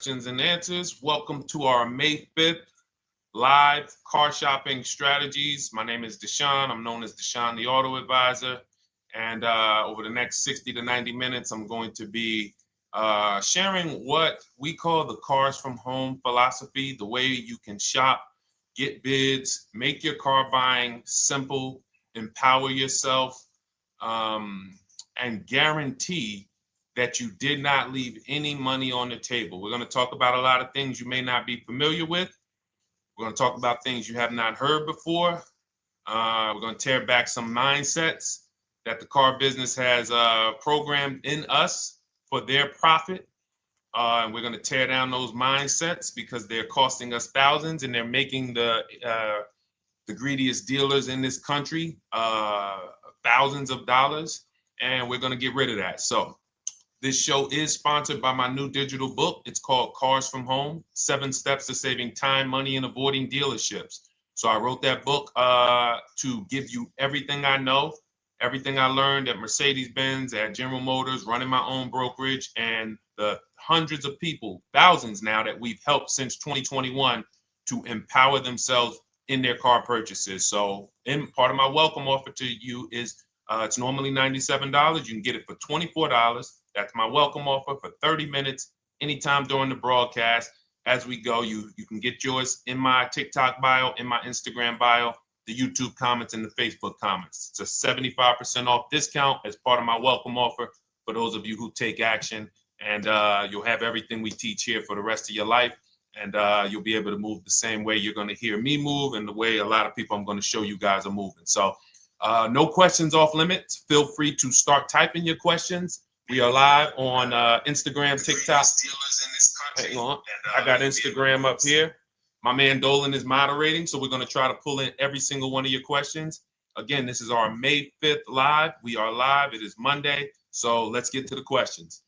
questions and answers. Welcome to our May 5th live car shopping strategies. My name is Deshone. I'm known as Deshone the Auto Advisor. And over the next 60 to 90 minutes, I'm going to be sharing what we call the cars from home philosophy, the way you can shop, get bids, make your car buying simple, empower yourself, um, and guarantee that you did not leave any money on the table. We're going to talk about a lot of things you may not be familiar with. We're going to talk about things you have not heard before. We're going to tear back some mindsets that the car business has programmed in us for their profit. And we're going to tear down those mindsets because they're costing us thousands and they're making the greediest dealers in this country thousands of dollars. And we're going to get rid of that. So this show is sponsored by my new digital book. It's called Cars from Home, 7 Steps to Saving Time, Money, and Avoiding Dealerships. So I wrote that book to give you everything I know, everything I learned at Mercedes-Benz, at General Motors, running my own brokerage, and the hundreds of people, thousands now, that we've helped since 2021 to empower themselves in their car purchases. So in part of my welcome offer to you is it's normally $97. You can get it for $24. That's my welcome offer for 30 minutes, anytime during the broadcast. As we go, you can get yours in my TikTok bio, in my Instagram bio, the YouTube comments, and the Facebook comments. It's a 75% off discount as part of my welcome offer for those of you who take action. And you'll have everything we teach here for the rest of your life. And you'll be able to move the same way you're going to hear me move and the way a lot of people I'm going to show you guys are moving. So no questions off limits. Feel free to start typing your questions. We are live on Instagram, TikTok. Hang on. I got Instagram up here. My man Dolan is moderating, so we're going to try to pull in every single one of your questions. Again, this is our May 5th live. We are live. It is Monday. So let's get to the questions.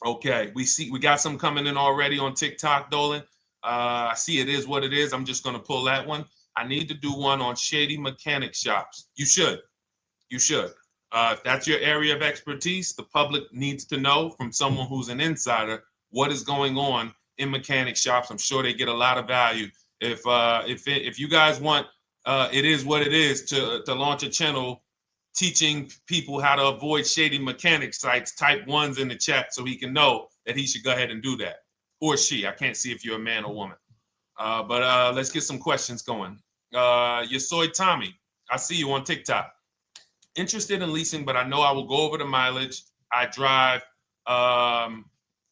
Okay, we got some coming in already on TikTok, Dolan. I see it is what it is. I'm just going to pull that one. I need to do one on shady mechanic shops. You should. If that's your area of expertise, the public needs to know from someone who's an insider what is going on in mechanic shops. I'm sure they get a lot of value. If you guys want, it is what it is to launch a channel teaching people how to avoid shady mechanic sites, type ones in the chat so he can know that he should go ahead and do that. Or she. I can't see if you're a man or woman. But let's get some questions going. Yosoy Tommy, I see you on TikTok. Interested in leasing, but I know I will go over the mileage. I drive a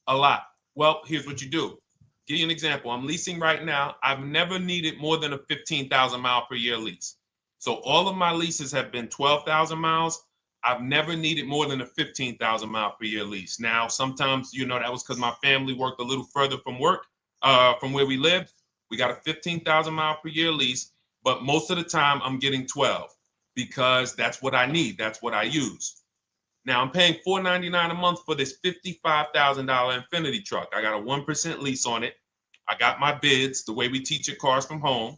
lot. Well, here's what you do. Give you an example. I'm leasing right now. I've never needed more than a 15,000 mile per year lease. So all of my leases have been 12,000 miles. I've never needed more than a 15,000 mile per year lease. Now, sometimes, that was because my family worked a little further from where we lived. We got a 15,000 mile per year lease, but most of the time I'm getting 12 because that's what I need. That's what I use. Now I'm paying $499 a month for this $55,000 Infinity truck. I got a 1% lease on it. I got my bids, the way we teach at Cars from Home.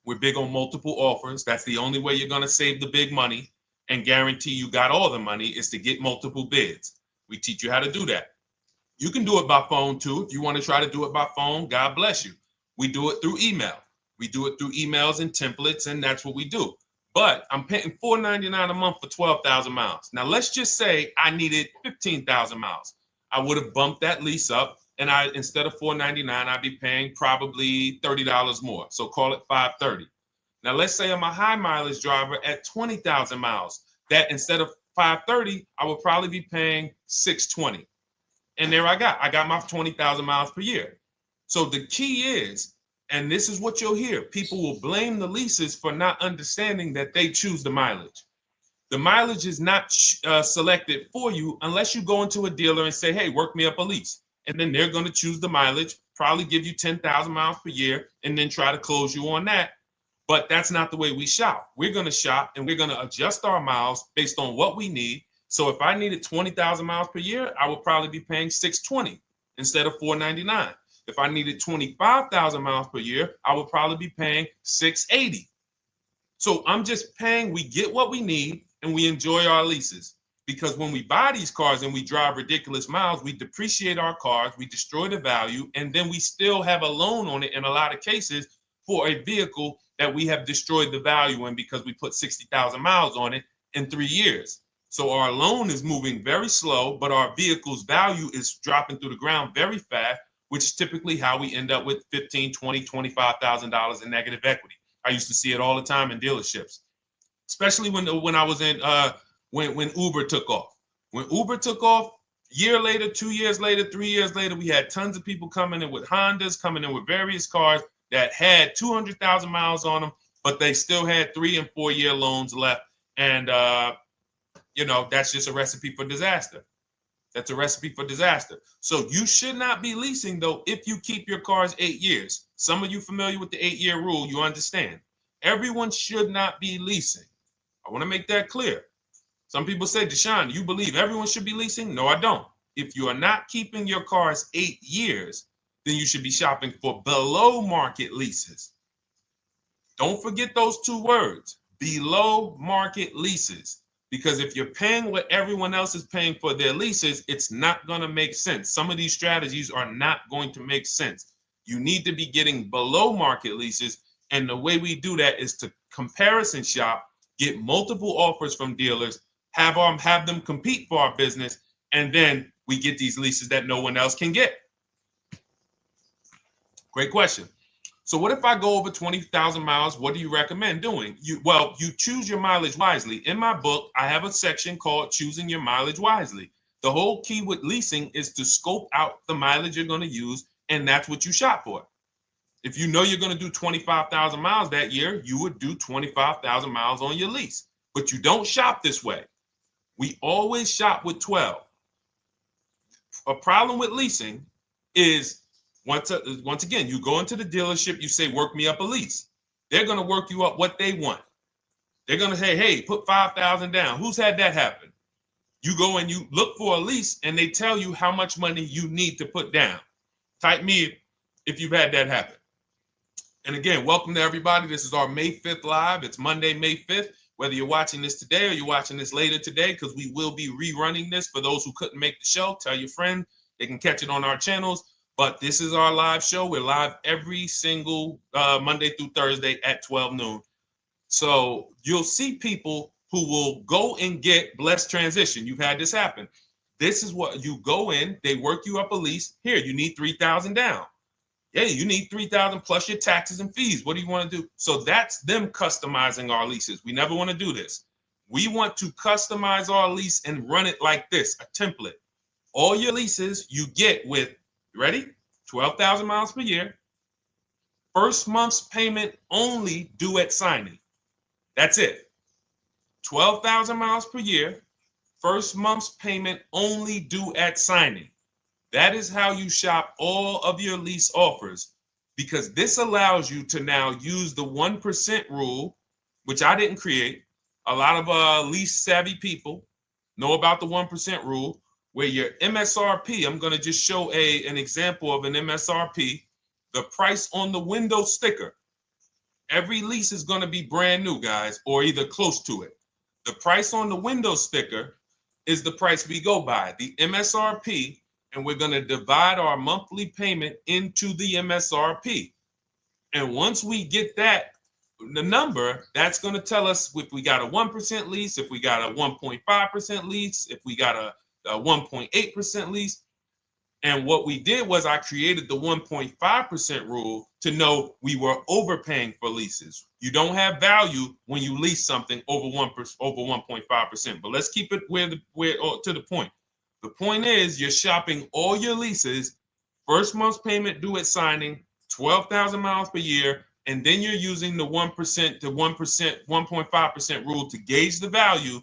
We're big on multiple offers. That's the only way you're going to save the big money and guarantee you got all the money is to get multiple bids. We teach you how to do that. You can do it by phone too. If you want to try to do it by phone, God bless you. We do it through email. We do it through emails and templates, and that's what we do. But I'm paying $499 a month for 12,000 miles. Now, let's just say I needed 15,000 miles. I would have bumped that lease up, and instead of $499, I'd be paying probably $30 more. So call it $530. Now, let's say I'm a high mileage driver at 20,000 miles. That instead of $530, I would probably be paying $620. And there I got my 20,000 miles per year. So the key is, and this is what you'll hear, people will blame the leases for not understanding that they choose the mileage. The mileage is not selected for you unless you go into a dealer and say, hey, work me up a lease. And then they're going to choose the mileage, probably give you 10,000 miles per year, and then try to close you on that. But that's not the way we shop. We're going to shop and we're going to adjust our miles based on what we need. So if I needed 20,000 miles per year, I would probably be paying $620 instead of $499. If I needed 25,000 miles per year, I would probably be paying $680. So I'm just paying, we get what we need and we enjoy our leases. because when we buy these cars and we drive ridiculous miles, we depreciate our cars, we destroy the value, and then we still have a loan on it in a lot of cases for a vehicle that we have destroyed the value in because we put 60,000 miles on it in 3 years. So our loan is moving very slow, but our vehicle's value is dropping through the ground very fast, which is typically how we end up with $15,000, $20,000, $25,000 in negative equity. I used to see it all the time in dealerships, especially when I was in when Uber took off. When Uber took off, year later, 2 years later, 3 years later, we had tons of people coming in with Hondas, coming in with various cars that had 200,000 miles on them, but they still had 3 and 4 year loans left. And, that's just a recipe for disaster. That's a recipe for disaster. So you should not be leasing, though, if you keep your cars 8 years. Some of you familiar with the 8-year rule, you understand. Everyone should not be leasing. I want to make that clear. Some people say, Deshone, you believe everyone should be leasing? No, I don't. If you are not keeping your cars 8 years, then you should be shopping for below market leases. Don't forget those 2 words, below market leases. Because if you're paying what everyone else is paying for their leases, it's not going to make sense. Some of these strategies are not going to make sense. You need to be getting below market leases. And the way we do that is to comparison shop, get multiple offers from dealers, have them compete for our business, and then we get these leases that no one else can get. Great question. So what if I go over 20,000 miles? What do you recommend doing? You choose your mileage wisely. In my book, I have a section called Choosing Your Mileage Wisely. The whole key with leasing is to scope out the mileage you're going to use, and that's what you shop for. If you know you're going to do 25,000 miles that year, you would do 25,000 miles on your lease. But you don't shop this way. We always shop with 12. A problem with leasing is once again, you go into the dealership, you say, work me up a lease. They're going to work you up what they want. They're going to say, hey, put 5,000 down. Who's had that happen? You go and you look for a lease and they tell you how much money you need to put down. Type me if you've had that happen. And again, welcome to everybody. This is our May 5th live. It's Monday, May 5th. Whether you're watching this today or you're watching this later today, because we will be rerunning this for those who couldn't make the show. Tell your friend they can catch it on our channels. But this is our live show. We're live every single Monday through Thursday at 12 noon. So you'll see people who will go and get blessed transition. You've had this happen. This is what you go in. They work you up a lease. Here, you need 3,000 down. Yeah, you need 3,000 plus your taxes and fees. What do you want to do? So that's them customizing our leases. We never want to do this. We want to customize our lease and run it like this, a template. All your leases you get with, ready? 12,000 miles per year. First month's payment only due at signing. That's it. 12,000 miles per year. First month's payment only due at signing. That is how you shop all of your lease offers, because this allows you to now use the 1% rule, which I didn't create. A lot of lease savvy people know about the 1% rule, where your MSRP, I'm going to just show an example of an MSRP, the price on the window sticker. Every lease is going to be brand new, guys, or either close to it. The price on the window sticker is the price we go by, the MSRP, and we're going to divide our monthly payment into the MSRP. And once we get that, the number, that's going to tell us if we got a 1% lease, if we got a 1.5% lease, if we got a 1.8% lease. And what we did was I created the 1.5% rule to know we were overpaying for leases. You don't have value when you lease something over 1.5%. But let's keep it to the point. The point is you're shopping all your leases, first month's payment due at signing, 12,000 miles per year, and then you're using the 1% to 1.5% rule to gauge the value.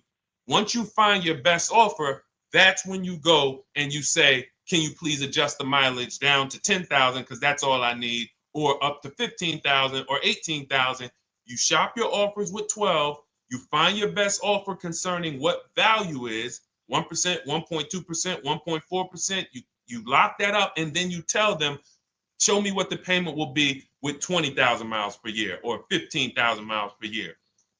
Once you find your best offer, that's when you go and you say, can you please adjust the mileage down to 10,000 because that's all I need, or up to 15,000 or 18,000. You shop your offers with 12. You find your best offer concerning what value is, 1%, 1.2%, 1.4%. You lock that up, and then you tell them, show me what the payment will be with 20,000 miles per year or 15,000 miles per year.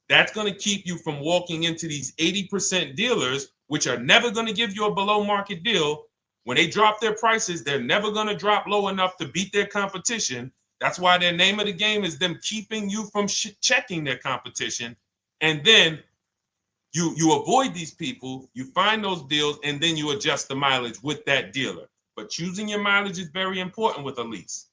That's going to keep you from walking into these 80% dealers which are never going to give you a below market deal. When they drop their prices, they're never going to drop low enough to beat their competition. That's why their name of the game is them keeping you from checking their competition. And then you avoid these people, you find those deals, and then you adjust the mileage with that dealer. But choosing your mileage is very important with a lease.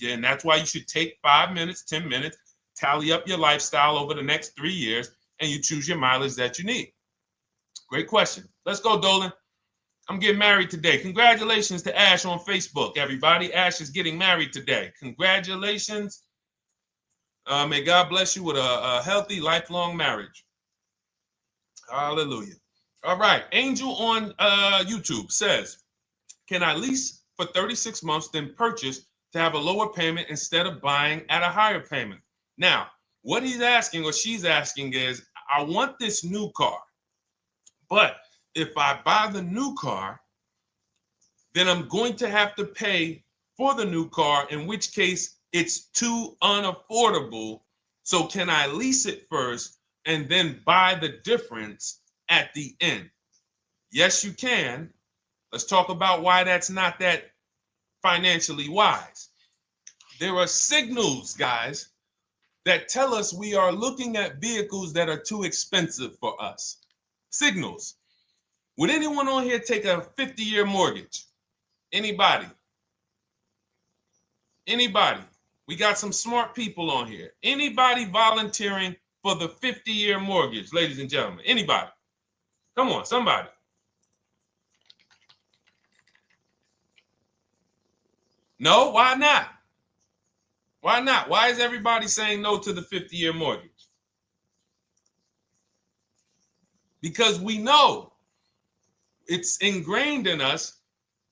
And that's why you should take 5 minutes, 10 minutes, tally up your lifestyle over the next 3 years, and you choose your mileage that you need. Great question. Let's go, Dolan. I'm getting married today. Congratulations to Ash on Facebook, everybody. Ash is getting married today. Congratulations. May God bless you with a healthy, lifelong marriage. Hallelujah. All right. Angel on YouTube says, can I lease for 36 months, then purchase to have a lower payment instead of buying at a higher payment? Now, what he's asking or she's asking is, I want this new car, but if I buy the new car, then I'm going to have to pay for the new car, in which case it's too unaffordable. So can I lease it first and then buy the difference at the end? Yes, you can. Let's talk about why that's not that financially wise. There are signals, guys, that tell us we are looking at vehicles that are too expensive for us. Signals. Would anyone on here take a 50-year mortgage? Anybody? Anybody? We got some smart people on here. Anybody volunteering for the 50-year mortgage, ladies and gentlemen? Anybody? Come on, somebody. No, why not? Why not? Why is everybody saying no to the 50-year mortgage? Because we know it's ingrained in us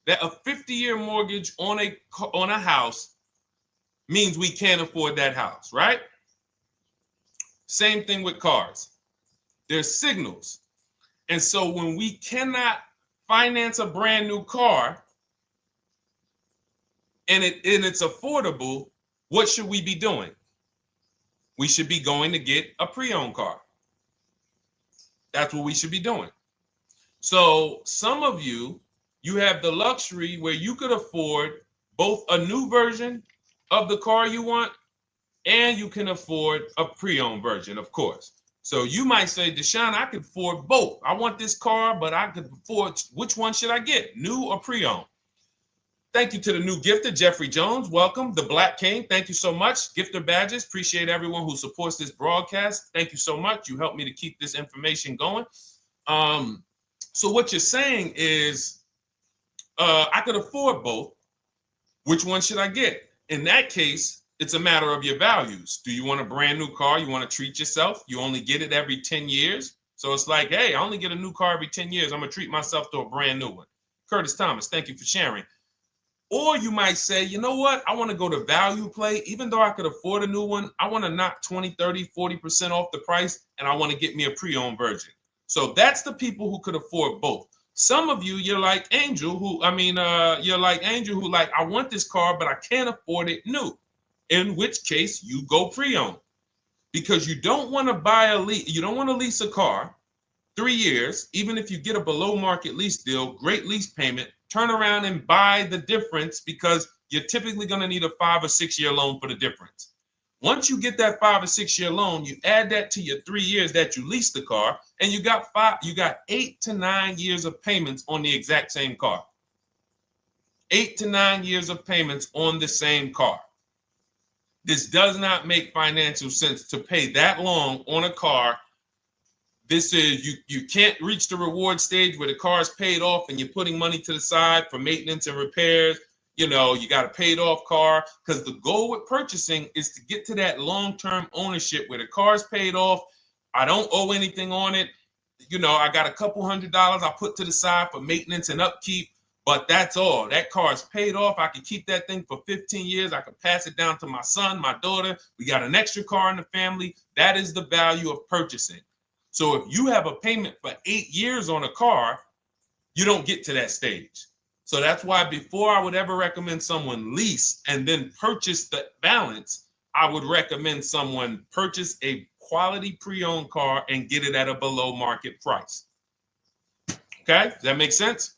that a 50-year mortgage on a house means we can't afford that house, right? Same thing with cars. There's signals. And so when we cannot finance a brand new car and it's affordable, what should we be doing? We should be going to get a pre-owned car. That's what we should be doing. So some of you have the luxury where you could afford both a new version of the car you want, and you can afford a pre-owned version, of course. So you might say, Deshone, I could afford both. I want this car, but I could afford, which one should I get, new or pre-owned? Thank you to the new gifter, Jeffrey Jones. Welcome. The Black King. Thank you so much. Gifter badges. Appreciate everyone who supports this broadcast. Thank you so much. You helped me to keep this information going. So what you're saying is, I could afford both. Which one should I get? In that case, it's a matter of your values. Do you want a brand new car? You want to treat yourself? You only get it every 10 years. So it's like, hey, I only get a new car every 10 years. I'm going to treat myself to a brand new one. Curtis Thomas, thank you for sharing. Or you might say, you know what? I want to go to value play. Even though I could afford a new one, I want to knock 20, 30, 40% off the price, and I want to get me a pre-owned version. So that's the people who could afford both. Some of you, you're like Angel, I want this car, but I can't afford it new. In which case you go pre-owned, because you don't want to lease a car 3 years, even if you get a below market lease deal, great lease payment, turn around and buy the difference, because you're typically going to need a 5 or 6 year loan for the difference. Once you get that 5 or 6 year loan, you add that to your 3 years that you leased the car, and you got 8 to 9 years of payments on the exact same car. 8 to 9 years of payments on the same car. This does not make financial sense to pay that long on a car. This is, you can't reach the reward stage where the car is paid off and you're putting money to the side for maintenance and repairs. You got a paid off car, because the goal with purchasing is to get to that long-term ownership where the car is paid off. I don't owe anything on it. I got a couple $100 I put to the side for maintenance and upkeep, but that's all. That car is paid off. I can keep that thing for 15 years. I can pass it down to my son, my daughter. We got an extra car in the family. That is the value of purchasing. So if you have a payment for 8 years on a car, you don't get to that stage. So that's why before I would ever recommend someone lease and then purchase the balance, I would recommend someone purchase a quality pre-owned car and get it at a below market price. Okay, does that make sense?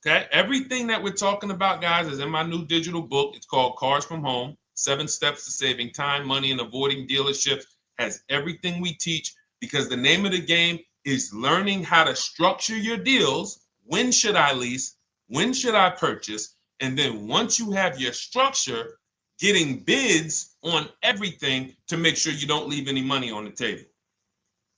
Okay, everything that we're talking about, guys, is in my new digital book. It's called Cars from Home, 7 Steps to Saving Time, Money, and Avoiding Dealerships. Has everything we teach, because the name of the game is learning how to structure your deals. When should I lease? When should I purchase? And then once you have your structure, getting bids on everything to make sure you don't leave any money on the table.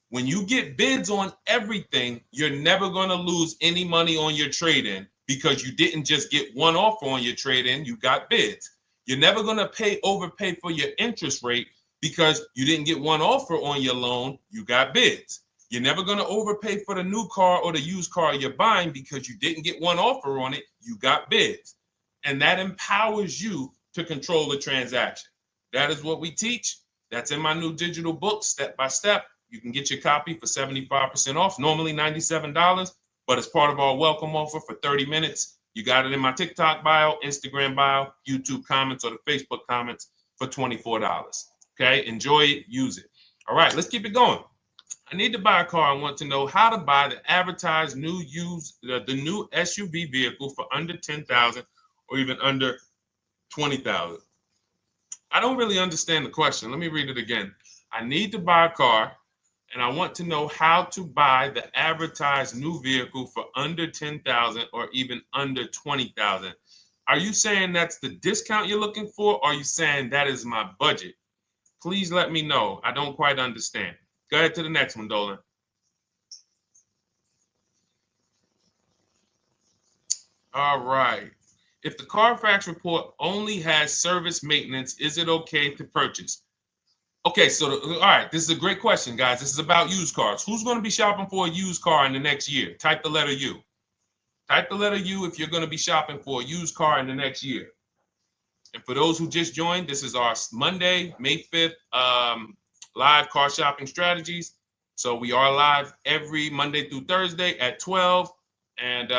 When you get bids on everything, you're never going to lose any money on your trade-in, because you didn't just get one offer on your trade-in, you got bids. You're never going to overpay for your interest rate, because you didn't get one offer on your loan, you got bids. You're never going to overpay for the new car or the used car you're buying, because you didn't get one offer on it, you got bids. And that empowers you to control the transaction. That is what we teach. That's in my new digital book, step by step. You can get your copy for 75% off, normally $97, but it's part of our welcome offer for 30 minutes. You got it in my TikTok bio, Instagram bio, YouTube comments, or the Facebook comments for $24. Okay, enjoy it, use it. All right, let's keep it going. I need to buy a car. I want to know how to buy the advertised the new SUV vehicle for under $10,000 or even under $20,000. I don't really understand the question. Let me read it again. I need to buy a car, and I want to know how to buy the advertised new vehicle for under $10,000 or even under $20,000. Are you saying that's the discount you're looking for, or are you saying that is my budget? Please let me know. I don't quite understand. Go ahead to the next one, Dolan. All right. If the Carfax report only has service maintenance, is it okay to purchase? Okay, so all right, this is a great question, guys. This is about used cars. Who's going to be shopping for a used car in the next year? Type the letter U. Type the letter U if you're going to be shopping for a used car in the next year. And for those who just joined, this is our Monday, May 5th, live car shopping strategies. So we are live every Monday through Thursday at 12. And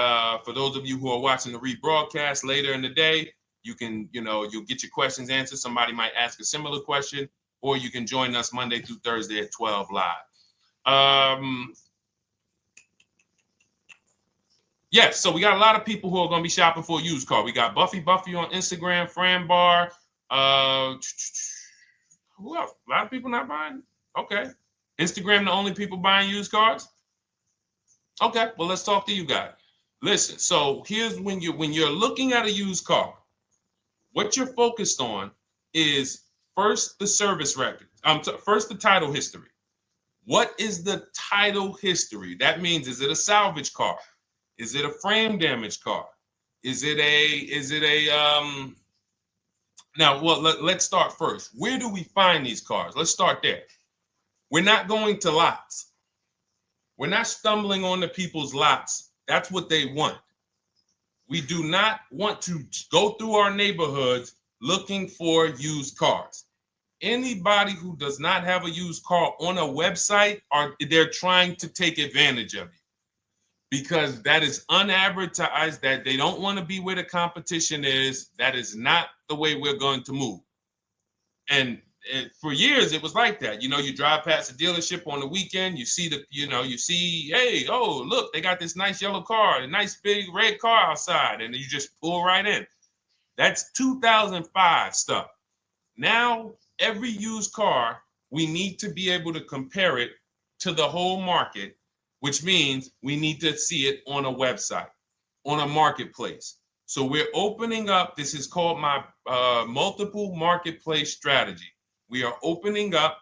for those of you who are watching the rebroadcast later in the day, you can, you'll get your questions answered. Somebody might ask a similar question, or you can join us Monday through Thursday at 12 live. Yes, so we got a lot of people who are going to be shopping for a used car. We got Buffy on Instagram, Fran Bar. Who else? A lot of people not buying? Okay. Instagram, the only people buying used cars? Okay, well, let's talk to you guys. Listen, so here's when you're looking at a used car, what you're focused on is first the service record. First the title history. What is the title history? That means, is it a salvage car? Is it a frame damage car? Is it a now, well, let's start first. Where do we find these cars? Let's start there. We're not going to lots. We're not stumbling onto people's lots. That's what they want. We do not want to go through our neighborhoods looking for used cars. Anybody who does not have a used car on a website, they're trying to take advantage of you, because that is unadvertised, that they don't want to be where the competition is. That is not the way we're going to move. And for years, it was like that. You drive past a dealership on the weekend, you see hey, oh, look, they got this nice yellow car, a nice big red car outside, and you just pull right in. That's 2005 stuff. Now, every used car, we need to be able to compare it to the whole market, which means we need to see it on a website, on a marketplace. So we're opening up, this is called my multiple marketplace strategy. We are opening up,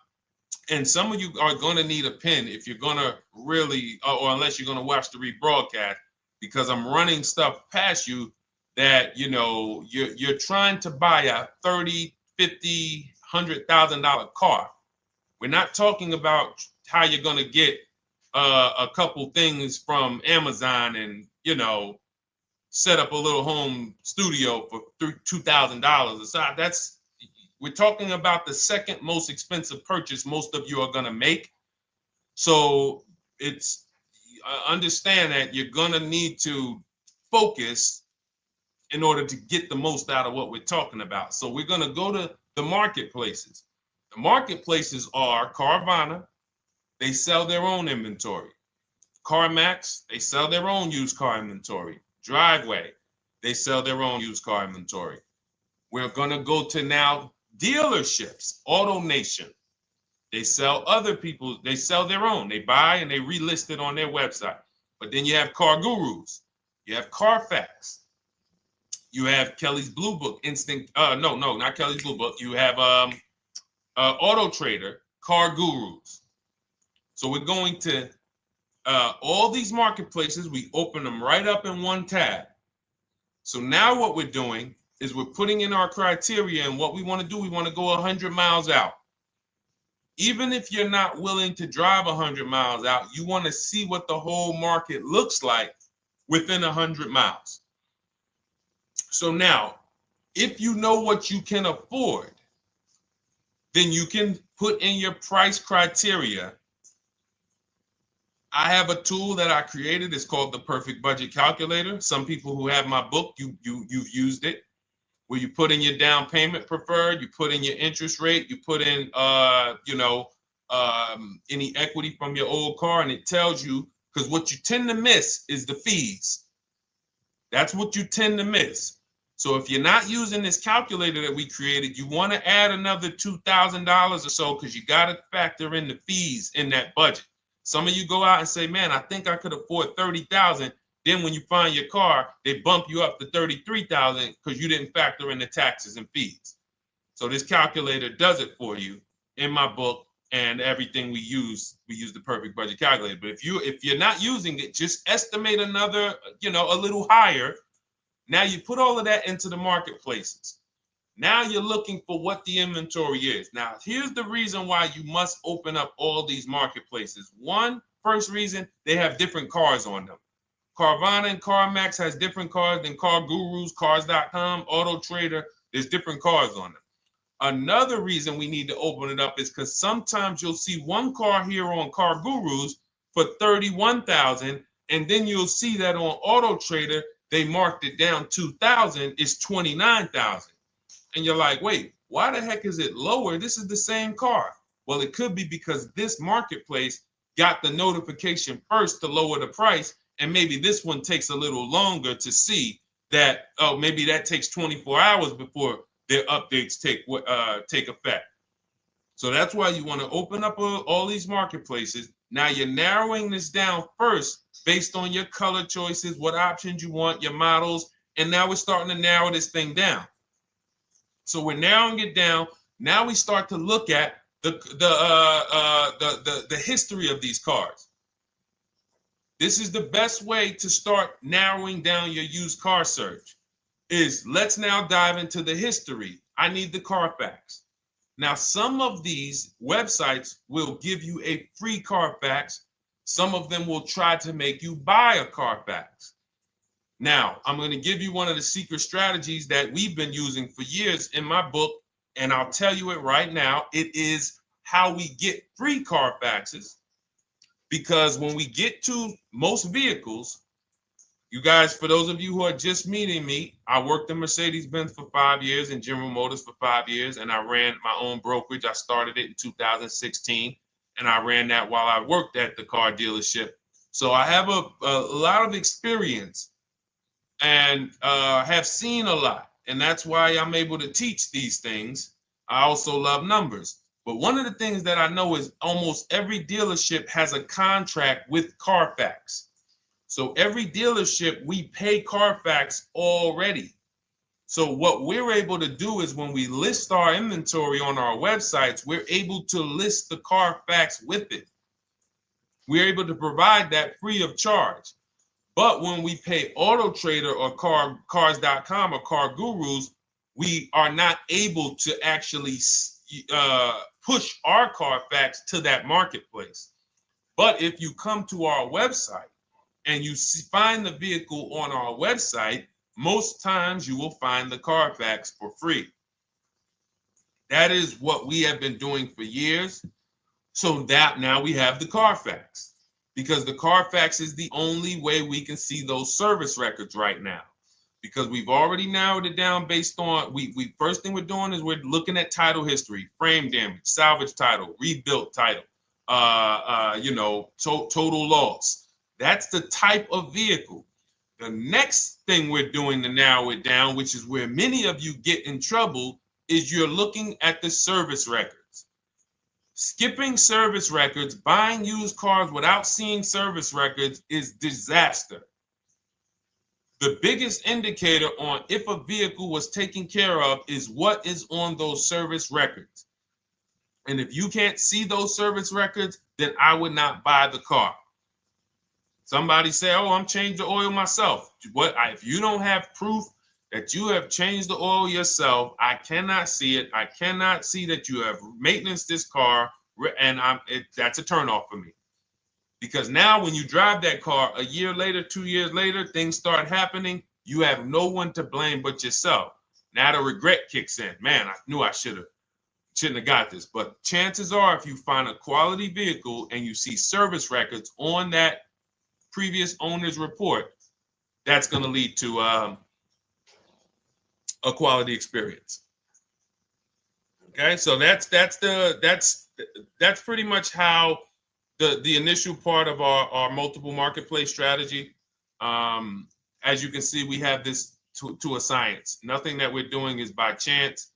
and some of you are going to need a pen if you're going to really, or unless you're going to watch the rebroadcast, because I'm running stuff past you that, you're trying to buy a $30,000, $50,000, $100,000 car. We're not talking about how you're going to get a couple things from Amazon and, set up a little home studio for $2,000. We're talking about the second most expensive purchase most of you are going to make. So understand that you're going to need to focus in order to get the most out of what we're talking about. So we're going to go to the marketplaces. The marketplaces are Carvana. They sell their own inventory. CarMax, they sell their own used car inventory. Driveway, they sell their own used car inventory. We're going to go to now dealerships. AutoNation, they sell other people, they sell their own. They buy and they relist it on their website. But then you have Car Gurus, you have Carfax, you have Kelly's Blue Book, no, not Kelly's Blue Book. You have Auto Trader, Car Gurus. So we're going to all these marketplaces, we open them right up in one tab. So now what we're doing is we're putting in our criteria, and what we want to do, we want to go 100 miles out. Even if you're not willing to drive 100 miles out, you want to see what the whole market looks like within 100 miles. So now, if you know what you can afford, then you can put in your price criteria. I have a tool that I created. It's called the Perfect Budget Calculator. Some people who have my book, you've used it, where you put in your down payment preferred, you put in your interest rate, you put in any equity from your old car, and it tells you, because what you tend to miss is the fees. That's what you tend to miss. So if you're not using this calculator that we created, you want to add another $2,000 or so, because you got to factor in the fees in that budget. Some of you go out and say, man, I think I could afford $30,000. Then when you find your car, they bump you up to $33,000 because you didn't factor in the taxes and fees. So this calculator does it for you in my book, and everything we use the Perfect Budget Calculator. But if you're not using it, just estimate another, a little higher. Now you put all of that into the marketplaces. Now you're looking for what the inventory is. Now, here's the reason why you must open up all these marketplaces. First reason, they have different cars on them. Carvana and CarMax has different cars than Car Gurus, Cars.com, Auto Trader. There's different cars on them. Another reason we need to open it up is because sometimes you'll see one car here on Car Gurus for $31,000, and then you'll see that on Auto Trader they marked it down $2,000. It's $29,000, and you're like, wait, why the heck is it lower? This is the same car. Well, it could be because this marketplace got the notification first to lower the price, and maybe this one takes a little longer to see that. Oh, maybe that takes 24 hours before their updates take effect. So that's why you want to open up all these marketplaces. Now you're narrowing this down first based on your color choices, what options you want, your models, and now we're starting to narrow this thing down. So we're narrowing it down. Now we start to look at the history of these cars. This is the best way to start narrowing down your used car search. Let's now dive into the history. I need the Carfax. Now, some of these websites will give you a free Carfax. Some of them will try to make you buy a Carfax. Now, I'm going to give you one of the secret strategies that we've been using for years in my book, and I'll tell you it right now. It is how we get free Carfaxes, because when we get to most vehicles, you guys, for those of you who are just meeting me, I worked in Mercedes-Benz for 5 years and General Motors for 5 years, and I ran my own brokerage. I started it in 2016, and I ran that while I worked at the car dealership. So I have a lot of experience and have seen a lot, and that's why I'm able to teach these things. I also love numbers. But one of the things that I know is almost every dealership has a contract with Carfax. So every dealership, we pay Carfax already. So what we're able to do is when we list our inventory on our websites, we're able to list the Carfax with it. We're able to provide that free of charge. But when we pay Auto Trader or Cars.com or Car Gurus, we are not able to actually push our Carfax to that marketplace. But if you come to our website and you find the vehicle on our website, most times you will find the Carfax for free. That is what we have been doing for years. So that now we have the Carfax, because the Carfax is the only way we can see those service records right now, because we've already narrowed it down based on, first thing we're doing is we're looking at title history, frame damage, salvage title, rebuilt title, total loss. That's the type of vehicle. The next thing we're doing to narrow it down, which is where many of you get in trouble, is you're looking at the service records. Skipping service records, buying used cars without seeing service records is disaster. The biggest indicator on if a vehicle was taken care of is what is on those service records. And if you can't see those service records, then I would not buy the car. Somebody say, oh, I'm changing the oil myself. If you don't have proof that you have changed the oil yourself, I cannot see it. I cannot see that you have maintenance this car, and that's a turnoff for me. Because now when you drive that car a year later, 2 years later, things start happening. You have no one to blame but yourself. Now the regret kicks in. Man, I knew I shouldn't have got this. But chances are, if you find a quality vehicle and you see service records on that previous owner's report, that's going to lead to a quality experience. Okay, so that's pretty much how the initial part of our multiple marketplace strategy. As you can see, we have this to a science. Nothing that we're doing is by chance.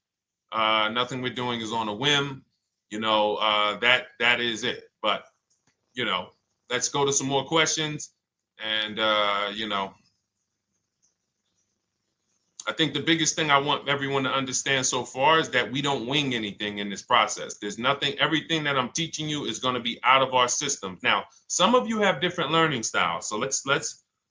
Nothing we're doing is on a whim. That is it. But let's go to some more questions. And I think the biggest thing I want everyone to understand so far is that we don't wing anything in this process. There's nothing, everything that I'm teaching you is going to be out of our system. Now, some of you have different learning styles. So let's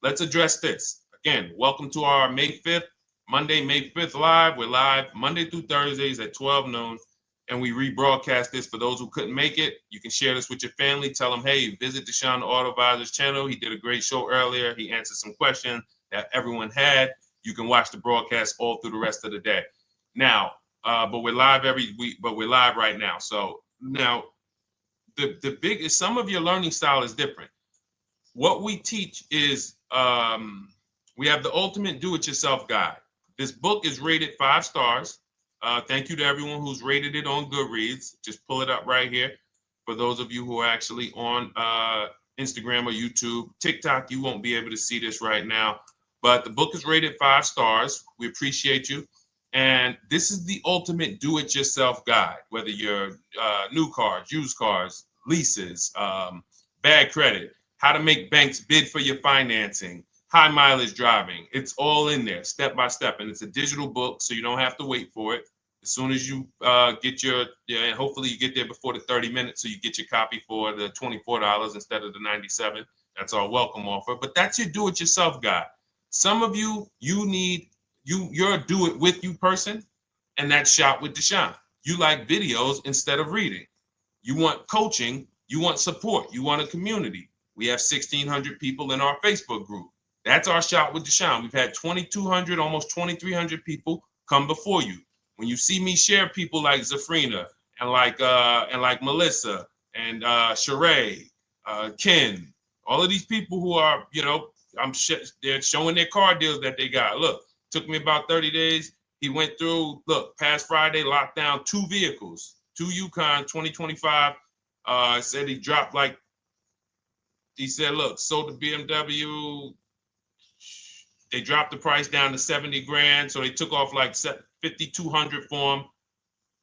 address this. Again, welcome to our May 5th, Monday, May 5th live. We're live Monday through Thursdays at 12 noon. And we rebroadcast this for those who couldn't make it. You can share this with your family. Tell them, hey, visit Deshone the Auto Advisor's channel. He did a great show earlier. He answered some questions that everyone had. You can watch the broadcast all through the rest of the day. Now, but we're live every week, but we're live right now. So now the biggest, some of your learning style is different. What we teach is we have the ultimate do-it-yourself guide. This book is rated 5 stars. Thank you to everyone who's rated it on Goodreads. Just pull it up right here. For those of you who are actually on Instagram or YouTube, TikTok, you won't be able to see this right now. But the book is rated 5 stars. We appreciate you. And this is the ultimate do-it-yourself guide, whether you're new cars, used cars, leases, bad credit, how to make banks bid for your financing, high mileage driving. It's all in there, step by step. And it's a digital book, so you don't have to wait for it. As soon as you get and hopefully you get there before the 30 minutes, so you get your copy for the $24 instead of the $97. That's our welcome offer. But that's your do-it-yourself guide. Some of you, you're a do-it-with-you person, and that's Shop with Deshone. You like videos instead of reading. You want coaching. You want support. You want a community. We have 1,600 people in our Facebook group. That's our Shop with Deshone. We've had 2,200, almost 2,300 people come before you. When you see me share people like Zafrina and like Melissa and Sheree, Ken, all of these people who are, they're showing their car deals that they got. Look, took me about 30 days. He went through, past Friday, locked down 2 vehicles, 2 Yukon 2025. Said he dropped sold the BMW. They dropped the price down to 70 grand. So they took off like 5,200 for him.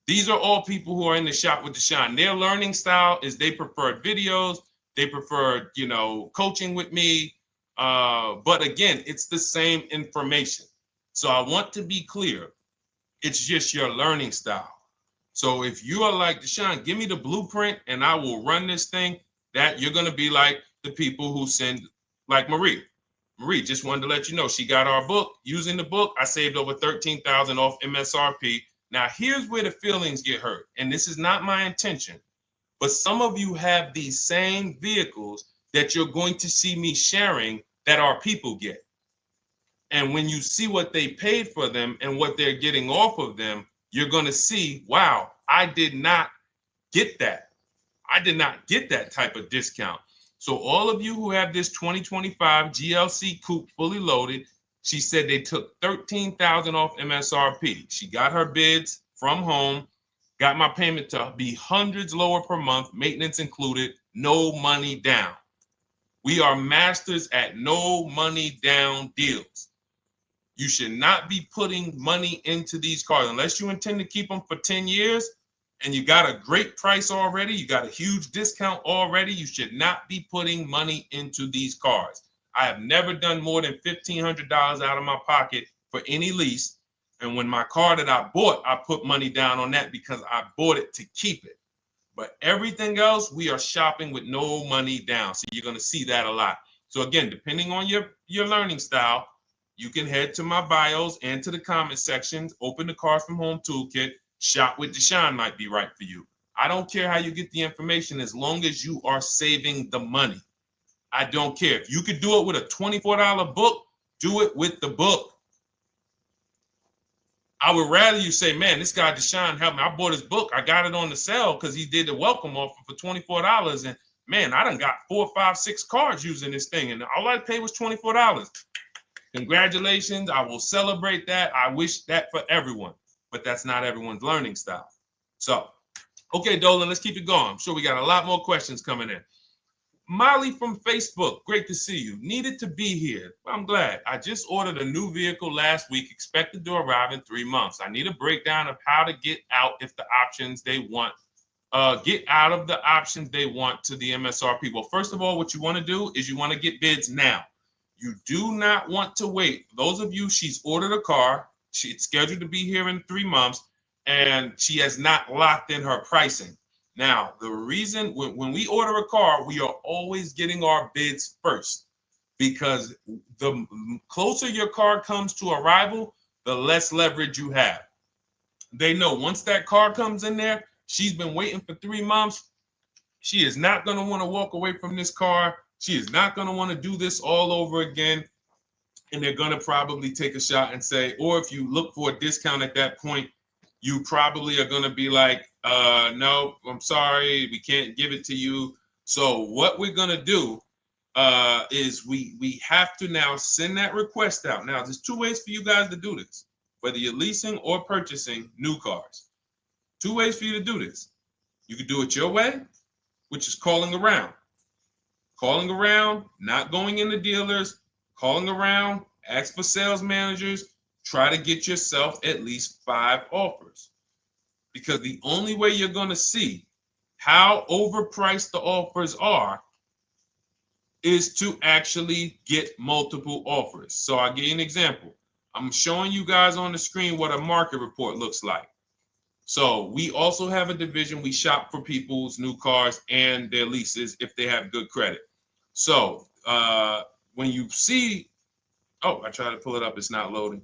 These are all people who are in the Shop with Deshone. Their learning style is they prefer videos. They prefer, coaching with me. But again, it's the same information. So I want to be clear. It's just your learning style. So if you are like Deshone, give me the blueprint and I will run this thing. That you're going to be like the people who send, like Marie. Marie just wanted to let you know she got our book. Using the book, I saved over $13,000 off MSRP. Now here's where the feelings get hurt. And this is not my intention. But some of you have these same vehicles that you're going to see me sharing that our people get. And when you see what they paid for them and what they're getting off of them, you're going to see, wow, I did not get that. I did not get that type of discount. So all of you who have this 2025 GLC coupe fully loaded, she said they took $13,000 off MSRP. She got her bids from home, got my payment to be hundreds lower per month, maintenance included, no money down. We are masters at no money down deals. You should not be putting money into these cars unless you intend to keep them for 10 years and you got a great price already. You got a huge discount already. You should not be putting money into these cars. I have never done more than $1,500 out of my pocket for any lease. And when my car that I bought, I put money down on that because I bought it to keep it. But everything else, we are shopping with no money down. So you're going to see that a lot. So again, depending on your learning style, you can head to my bios and to the comment sections, open the Cars from Home Toolkit, Shop with Deshone might be right for you. I don't care how you get the information as long as you are saving the money. I don't care. If you could do it with a $24 book, do it with the book. I would rather you say, man, this guy Deshone helped me. I bought his book. I got it on the sale because he did the welcome offer for $24. And man, I done got 4, 5, 6 cars using this thing. And all I paid was $24. Congratulations. I will celebrate that. I wish that for everyone, but that's not everyone's learning style. So, okay, Dolan, let's keep it going. I'm sure we got a lot more questions coming in. Molly from Facebook, great to see you. Needed to be here. I'm glad. I just ordered a new vehicle last week, expected to arrive in 3 months. I need a breakdown of how to get out if the options they want, get out of the options they want to the MSRP. Well, first of all, what you want to do is you want to get bids now. You do not want to wait. Those of you, she's ordered a car. She's scheduled to be here in 3 months, and she has not locked in her pricing. Now, the reason when we order a car, we are always getting our bids first because the closer your car comes to arrival, the less leverage you have. They know once that car comes in there, she's been waiting for 3 months. She is not going to want to walk away from this car. She is not going to want to do this all over again. And they're going to probably take a shot and say, or if you look for a discount at that point, you probably are going to be like, no, I'm sorry, we can't give it to you. So what we're going to do is we have to now send that request out. Now, there's 2 ways for you guys to do this, whether you're leasing or purchasing new cars. 2 ways for you to do this. You can do it your way, which is calling around. Calling around, not going into dealers, calling around, ask for sales managers, try to get yourself at least 5 offers. Because the only way you're going to see how overpriced the offers are is to actually get multiple offers. So I'll give you an example. I'm showing you guys on the screen what a market report looks like. So we also have a division. We shop for people's new cars and their leases if they have good credit. So when you see, oh, I tried to pull it up. It's not loading.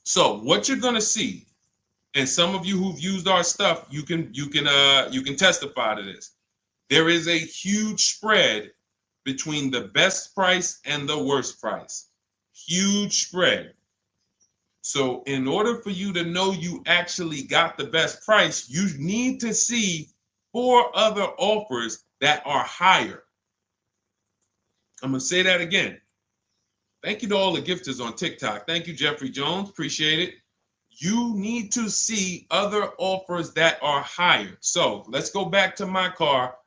So what you're going to see, and some of you who've used our stuff, you can testify to this. There is a huge spread between the best price and the worst price. Huge spread. So in order for you to know you actually got the best price, you need to see 4 other offers that are higher. I'm going to say that again. Thank you to all the gifters on TikTok. Thank you, Jeffrey Jones. Appreciate it. You need to see other offers that are higher. So let's go back to my car.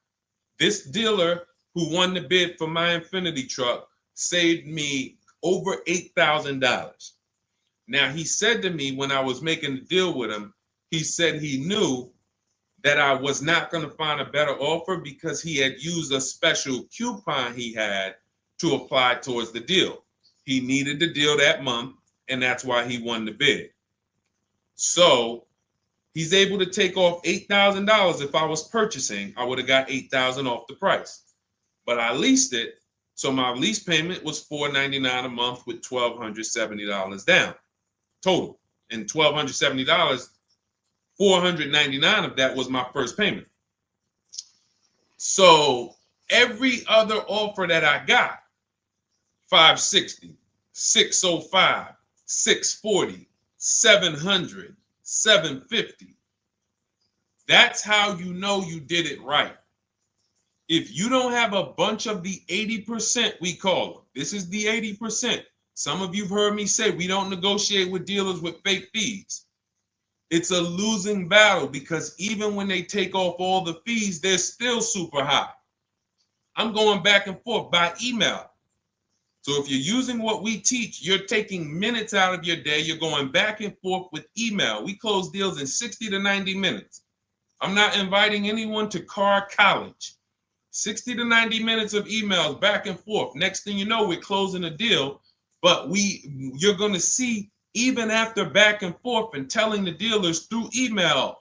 This dealer who won the bid for my Infinity truck saved me over $8,000. Now, he said to me when I was making the deal with him, he said he knew that I was not going to find a better offer because he had used a special coupon he had to apply towards the deal. He needed the deal that month, and that's why he won the bid. So he's able to take off $8,000. If I was purchasing, I would have got $8,000 off the price. But I leased it, so my lease payment was $499 a month with $1,270 down total. And $1,270, $499 of that was my first payment. So every other offer that I got, 560, 605, 640, 700, 750. That's how you know you did it right. If you don't have a bunch of the 80%, we call them. This is the 80%. Some of you've heard me say we don't negotiate with dealers with fake fees. It's a losing battle because even when they take off all the fees, they're still super high. I'm going back and forth by email. So if you're using what we teach, you're taking minutes out of your day. You're going back and forth with email. We close deals in 60 to 90 minutes. I'm not inviting anyone to car college. 60 to 90 minutes of emails back and forth. Next thing you know, we're closing a deal. But you're going to see, even after back and forth and telling the dealers through email,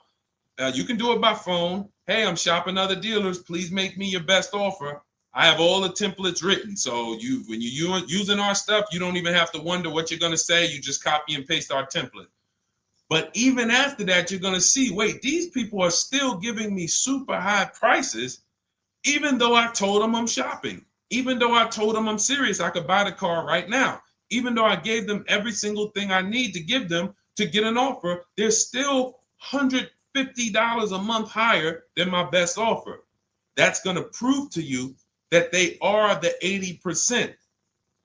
you can do it by phone. Hey, I'm shopping other dealers. Please make me your best offer. I have all the templates written. So when you're using our stuff, you don't even have to wonder what you're going to say. You just copy and paste our template. But even after that, you're going to see, wait, these people are still giving me super high prices, even though I told them I'm shopping, even though I told them I'm serious, I could buy the car right now, even though I gave them every single thing I need to give them to get an offer, they're still $150 a month higher than my best offer. That's going to prove to you that they are the 80%.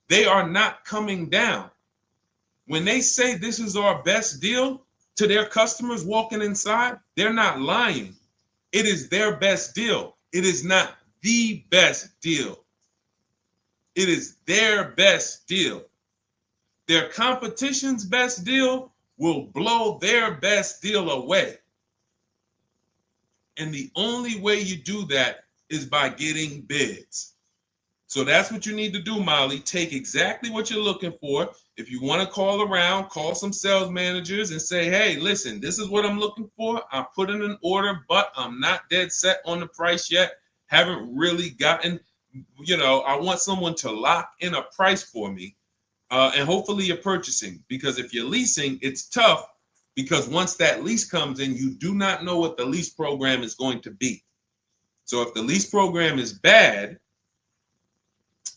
They are not coming down. When they say this is our best deal to their customers walking inside, they're not lying. It is their best deal. It is not the best deal. It is their best deal. Their competition's best deal will blow their best deal away. And the only way you do that is by getting bids. So that's what you need to do, Molly. Take exactly what you're looking for. If you want to call around, call some sales managers and say, hey, listen, this is what I'm looking for. I put in an order, but I'm not dead set on the price yet. Haven't really gotten, I want someone to lock in a price for me. And hopefully you're purchasing, because if you're leasing, it's tough, because once that lease comes in, you do not know what the lease program is going to be. So if the lease program is bad,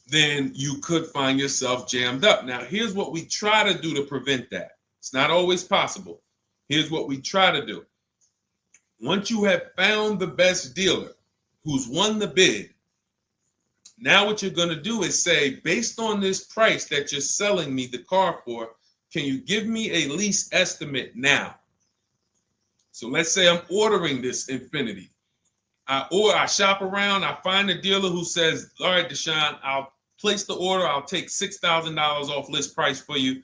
then you could find yourself jammed up. Now, here's what we try to do to prevent that. It's not always possible. Here's what we try to do. Once you have found the best dealer who's won the bid, now what you're going to do is say, based on this price that you're selling me the car for, can you give me a lease estimate now? So let's say I'm ordering this Infiniti. I shop around, I find a dealer who says, all right, Deshone, I'll place the order. I'll take $6,000 off list price for you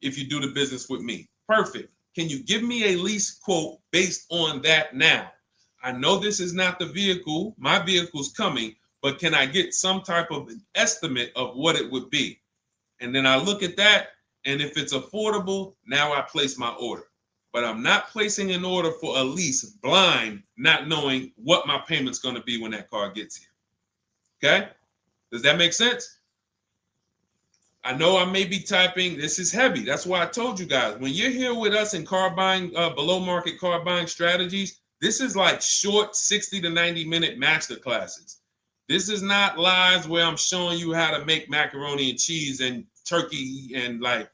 if you do the business with me. Perfect. Can you give me a lease quote based on that now? I know this is not the vehicle. My vehicle's coming, but can I get some type of an estimate of what it would be? And then I look at that, and if it's affordable, now I place my order. But I'm not placing an order for a lease blind, not knowing what my payment's going to be when that car gets here. Okay? Does that make sense? I know I may be typing, this is heavy. That's why I told you guys, when you're here with us in car buying, below market car buying strategies, this is like short 60 to 90 minute master classes. This is not lives where I'm showing you how to make macaroni and cheese and turkey and like,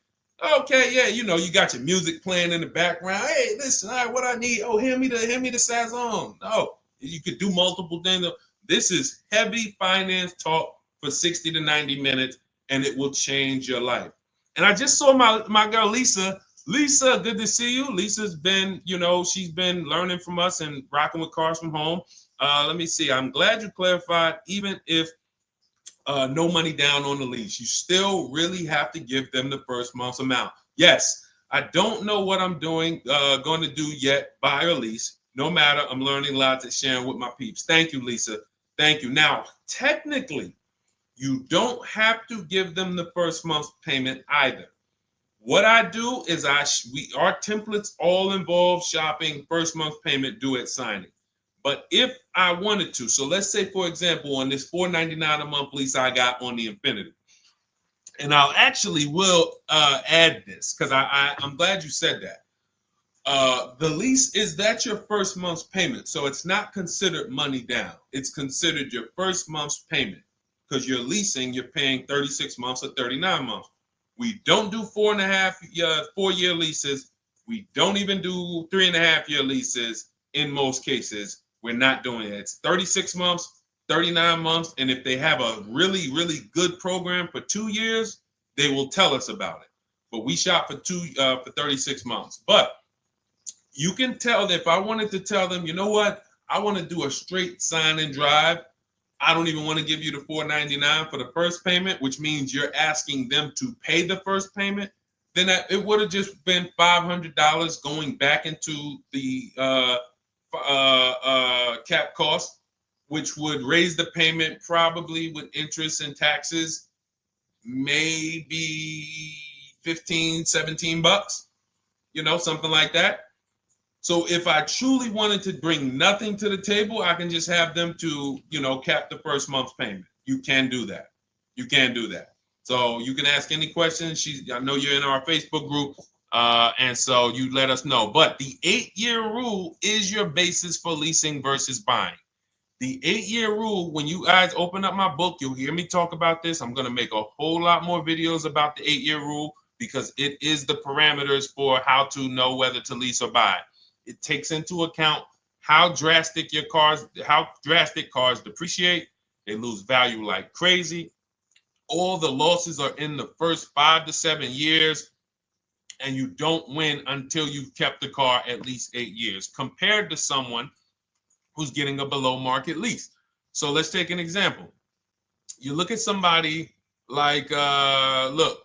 okay, yeah, you got your music playing in the background. Hey, listen, all right, what I need? Oh, hand me the Sazon. No, you could do multiple things. This is heavy finance talk for 60 to 90 minutes, and it will change your life. And I just saw my girl Lisa. Lisa, good to see you. Lisa's been, she's been learning from us and rocking with Cars from Home. Let me see. I'm glad you clarified, even if no money down on the lease, you still really have to give them the first month's amount. Yes, I don't know what I'm going to do yet, buy or lease. No matter, I'm learning lots and sharing with my peeps. Thank you, Lisa. Thank you. Now, technically, you don't have to give them the first month's payment either. What I do is our templates all involve shopping, first month payment due at signing. But if I wanted to, so let's say, for example, on this $499 a month lease I got on the Infiniti, and I'll actually will add this because I'm glad you said that. The lease, is that your first month's payment? So it's not considered money down. It's considered your first month's payment because you're leasing, you're paying 36 months or 39 months. We don't do 4-year leases. We don't even do 3.5-year leases in most cases. We're not doing it. It's 36 months, 39 months. And if they have a really, really good program for 2 years, they will tell us about it. But we shop for 36 months. But you can tell that if I wanted to tell them, you know what, I want to do a straight sign and drive, I don't even want to give you the $499 for the first payment, which means you're asking them to pay the first payment, then it would have just been $500 going back into the cap cost, which would raise the payment probably with interest and taxes, maybe 15, 17 bucks, something like that. So if I truly wanted to bring nothing to the table, I can just have them to, cap the first month's payment. You can do that. You can do that. So you can ask any questions. I know you're in our Facebook group, and so you let us know. But the 8-year rule is your basis for leasing versus buying. The 8-year rule, when you guys open up my book, you'll hear me talk about this. I'm going to make a whole lot more videos about the 8-year rule because it is the parameters for how to know whether to lease or buy. It takes into account how drastic cars depreciate. They lose value like crazy. All the losses are in the first 5 to 7 years, and you don't win until you've kept the car at least 8 years, compared to someone who's getting a below market lease. So let's take an example. You look at somebody like, look,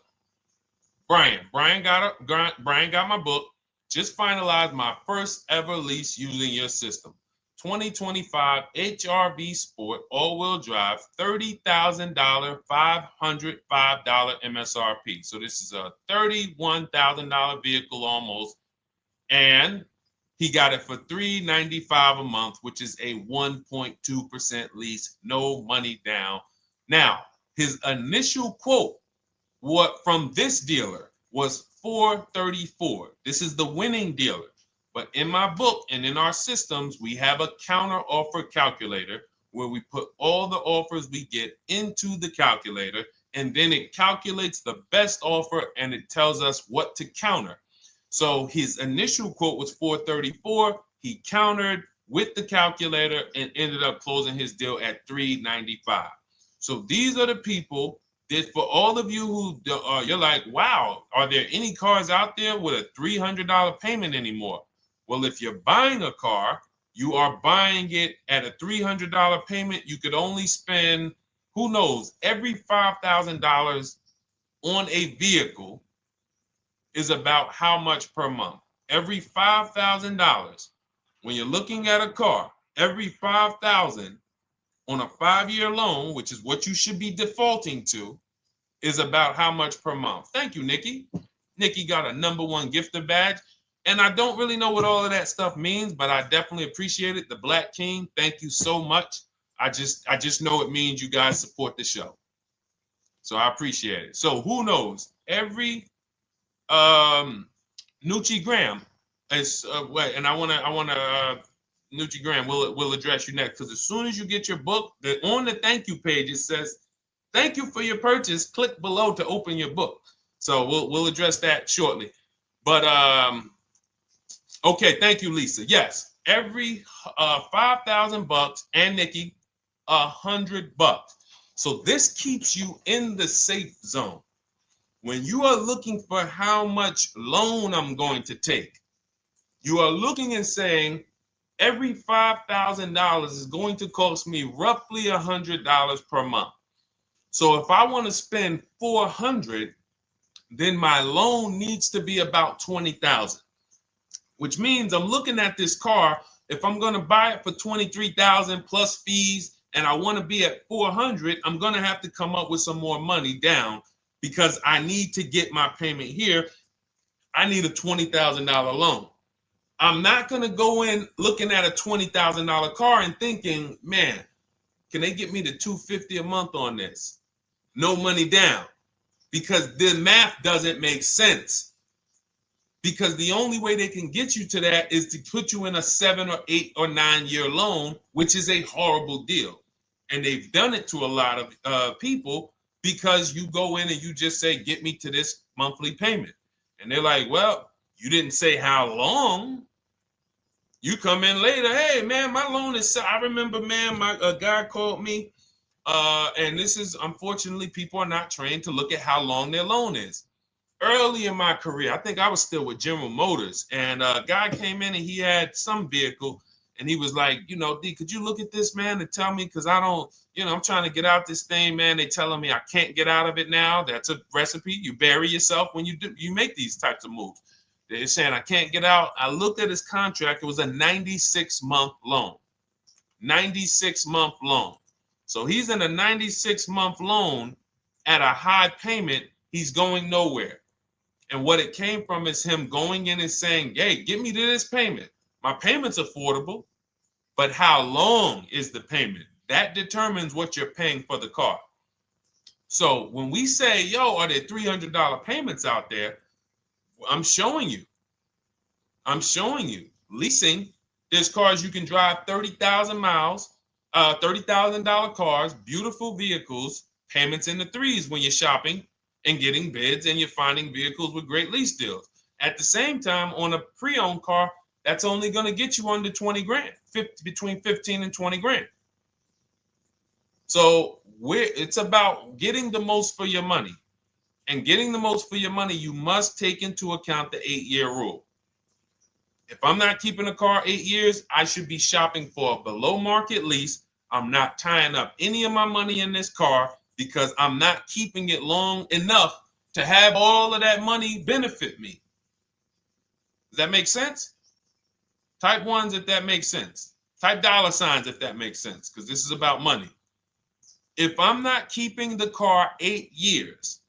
Brian. Brian got my book. Just finalized my first ever lease using your system. 2025 HRV Sport all-wheel drive, $30,000, $505 MSRP. So this is a $31,000 vehicle almost, and he got it for $395 a month, which is a 1.2% lease, no money down. Now, his initial quote from this dealer was $434. This is the winning dealer. But in my book and in our systems, we have a counter offer calculator where we put all the offers we get into the calculator, and then it calculates the best offer and it tells us what to counter. So his initial quote was $434. He countered with the calculator and ended up closing his deal at $395. So these are the people. For all of you who you're like, wow, are there any cars out there with a $300 payment anymore? Well, if you're buying a car, you are buying it at a $300 payment. You could only spend, who knows, every $5,000 on a vehicle is about how much per month. Every $5,000, when you're looking at a car, every $5,000 on a 5-year loan, which is what you should be defaulting to, is about how much per month. Thank you, Nikki. Nikki got a #1 gifter badge. And I don't really know what all of that stuff means, but I definitely appreciate it. The Black King, thank you so much. I just know it means you guys support the show. So I appreciate it. So who knows? Every Nucci Graham is and I wanna Nucci Graham will address you next, because as soon as you get your book, on the thank you page it says, "Thank you for your purchase. Click below to open your book." So we'll address that shortly. But okay, thank you, Lisa. Yes, every $5,000, and Nikki, $100. So this keeps you in the safe zone. When you are looking for how much loan I'm going to take, you are looking and saying, every $5,000 is going to cost me roughly $100 per month. So if I want to spend $400, then my loan needs to be about $20,000, which means I'm looking at this car. If I'm going to buy it for $23,000 plus fees, and I want to be at $400, I'm going to have to come up with some more money down, because I need to get my payment here. I need a $20,000 loan. I'm not going to go in looking at a $20,000 car and thinking, man, can they get me to $250 a month on this? No money down, because the math doesn't make sense. Because the only way they can get you to that is to put you in a 7 or 8 or 9 year loan, which is a horrible deal. And they've done it to a lot of people, because you go in and you just say, get me to this monthly payment. And they're like, well, you didn't say how long. You come in later, hey, man, my loan is set. I remember, man, a guy called me, and this is, unfortunately, people are not trained to look at how long their loan is. Early in my career, I think I was still with General Motors, and a guy came in and he had some vehicle, And he was like, you know, D, could you look at this, man, and tell me, because I don't, you know, I'm trying to get out this thing, man. They telling me I can't get out of it now. That's a recipe. You bury yourself when you make these types of moves. They're saying I can't get out. I looked at his contract. It was a 96-month loan. 96-month loan. So he's in a 96-month loan at a high payment. He's going nowhere. And what it came from is him going in and saying, hey, get me to this payment. My payment's affordable, but how long is the payment? That determines what you're paying for the car. So when we say, yo, are there $300 payments out there? I'm showing you. Leasing, there's cars you can drive 30,000 miles, $30,000 cars, beautiful vehicles, payments in the threes when you're shopping and getting bids, and you're finding vehicles with great lease deals. At the same time, on a pre-owned car, that's only going to get you under 20 grand, between 15 and 20 grand. So it's about getting the most for your money. And getting the most for your money, you must take into account the 8-year rule. If I'm not keeping a car 8 years, I should be shopping for a below market lease. I'm not tying up any of my money in this car because I'm not keeping it long enough to have all of that money benefit me. Does that make sense? Type ones if that makes sense. Type dollar signs if that makes sense, because this is about money. If I'm not keeping the car 8 years,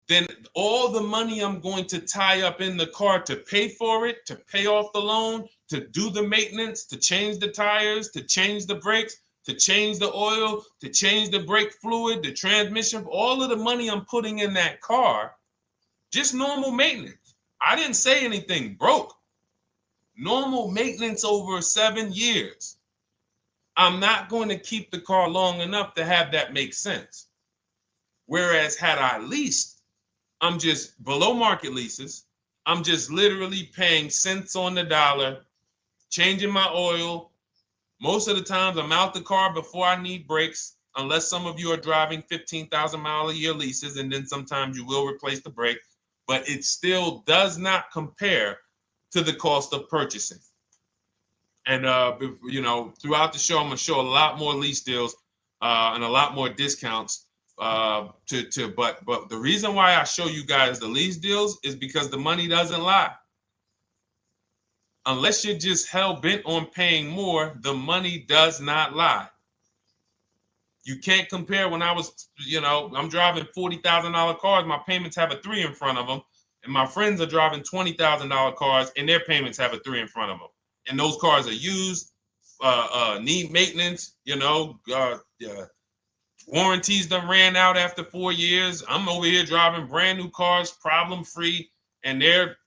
then all the money I'm going to tie up in the car to pay for it, to pay off the loan, to do the maintenance, to change the tires, to change the brakes, to change the oil, to change the brake fluid, the transmission, all of the money I'm putting in that car, just normal maintenance. I didn't say anything broke. Normal maintenance over 7 years. I'm not going to keep the car long enough to have that make sense. Whereas had I leased, I'm just below market leases. I'm just literally paying cents on the dollar, changing my oil. Most of the times I'm out the car before I need brakes, unless some of you are driving 15,000 mile a year leases, and then sometimes you will replace the brake, but it still does not compare to the cost of purchasing. And, you know, throughout the show, I'm going to show a lot more lease deals and a lot more discounts. But the reason why I show you guys the lease deals is because the money doesn't lie. Unless you're just hell bent on paying more, the money does not lie. You can't compare when I was, you know, I'm driving $40,000 cars. My payments have a 3 in front of them. And my friends are driving $20,000 cars and their payments have a 3 in front of them. And those cars are used, need maintenance, you know, warranties done ran out after 4 years. I'm over here driving brand new cars, problem free, and they're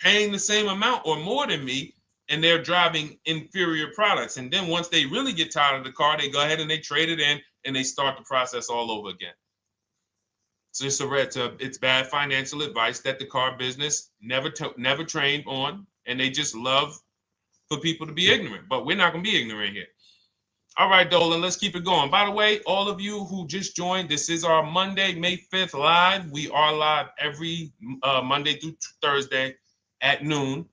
paying the same amount or more than me, and they're driving inferior products. And then once they really get tired of the car, they go ahead and they trade it in and they start the process all over again. So it's bad financial advice that the car business never trained on, and they just love for people to be ignorant. But we're not going to be ignorant here. All right, Dolan, let's keep it going. By the way, all of you who just joined, this is our Monday, May 5th live. We are live every Monday through Thursday at noon.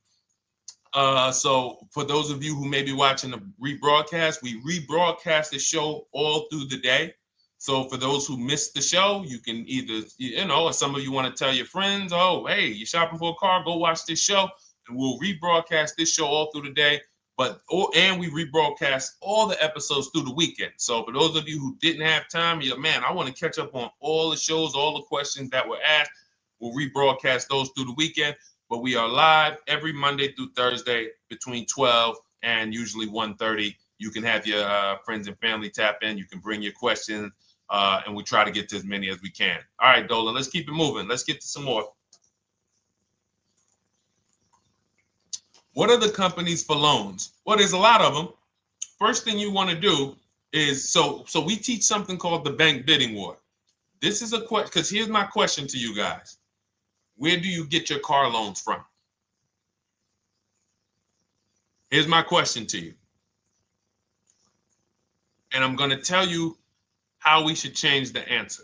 So for those of you who may be watching the rebroadcast, we rebroadcast the show all through the day. So for those who missed the show, you can either, you know, or some of you want to tell your friends, oh, hey, you're shopping for a car, go watch this show. And we'll rebroadcast this show all through the day. And we rebroadcast all the episodes through the weekend. So for those of you who didn't have time, you're like, man, I want to catch up on all the shows, all the questions that were asked. We'll rebroadcast those through the weekend. But we are live every Monday through Thursday between 12 and usually 1:30. You can have your friends and family tap in. You can bring your questions, and we try to get to as many as we can. All right, Dolan, let's keep it moving. Let's get to some more. What are the companies for loans? Well, there's a lot of them. First thing you want to do is, so we teach something called the bank bidding war. This is a question, because here's my question to you guys. Where do you get your car loans from? Here's my question to you. And I'm going to tell you how we should change the answer,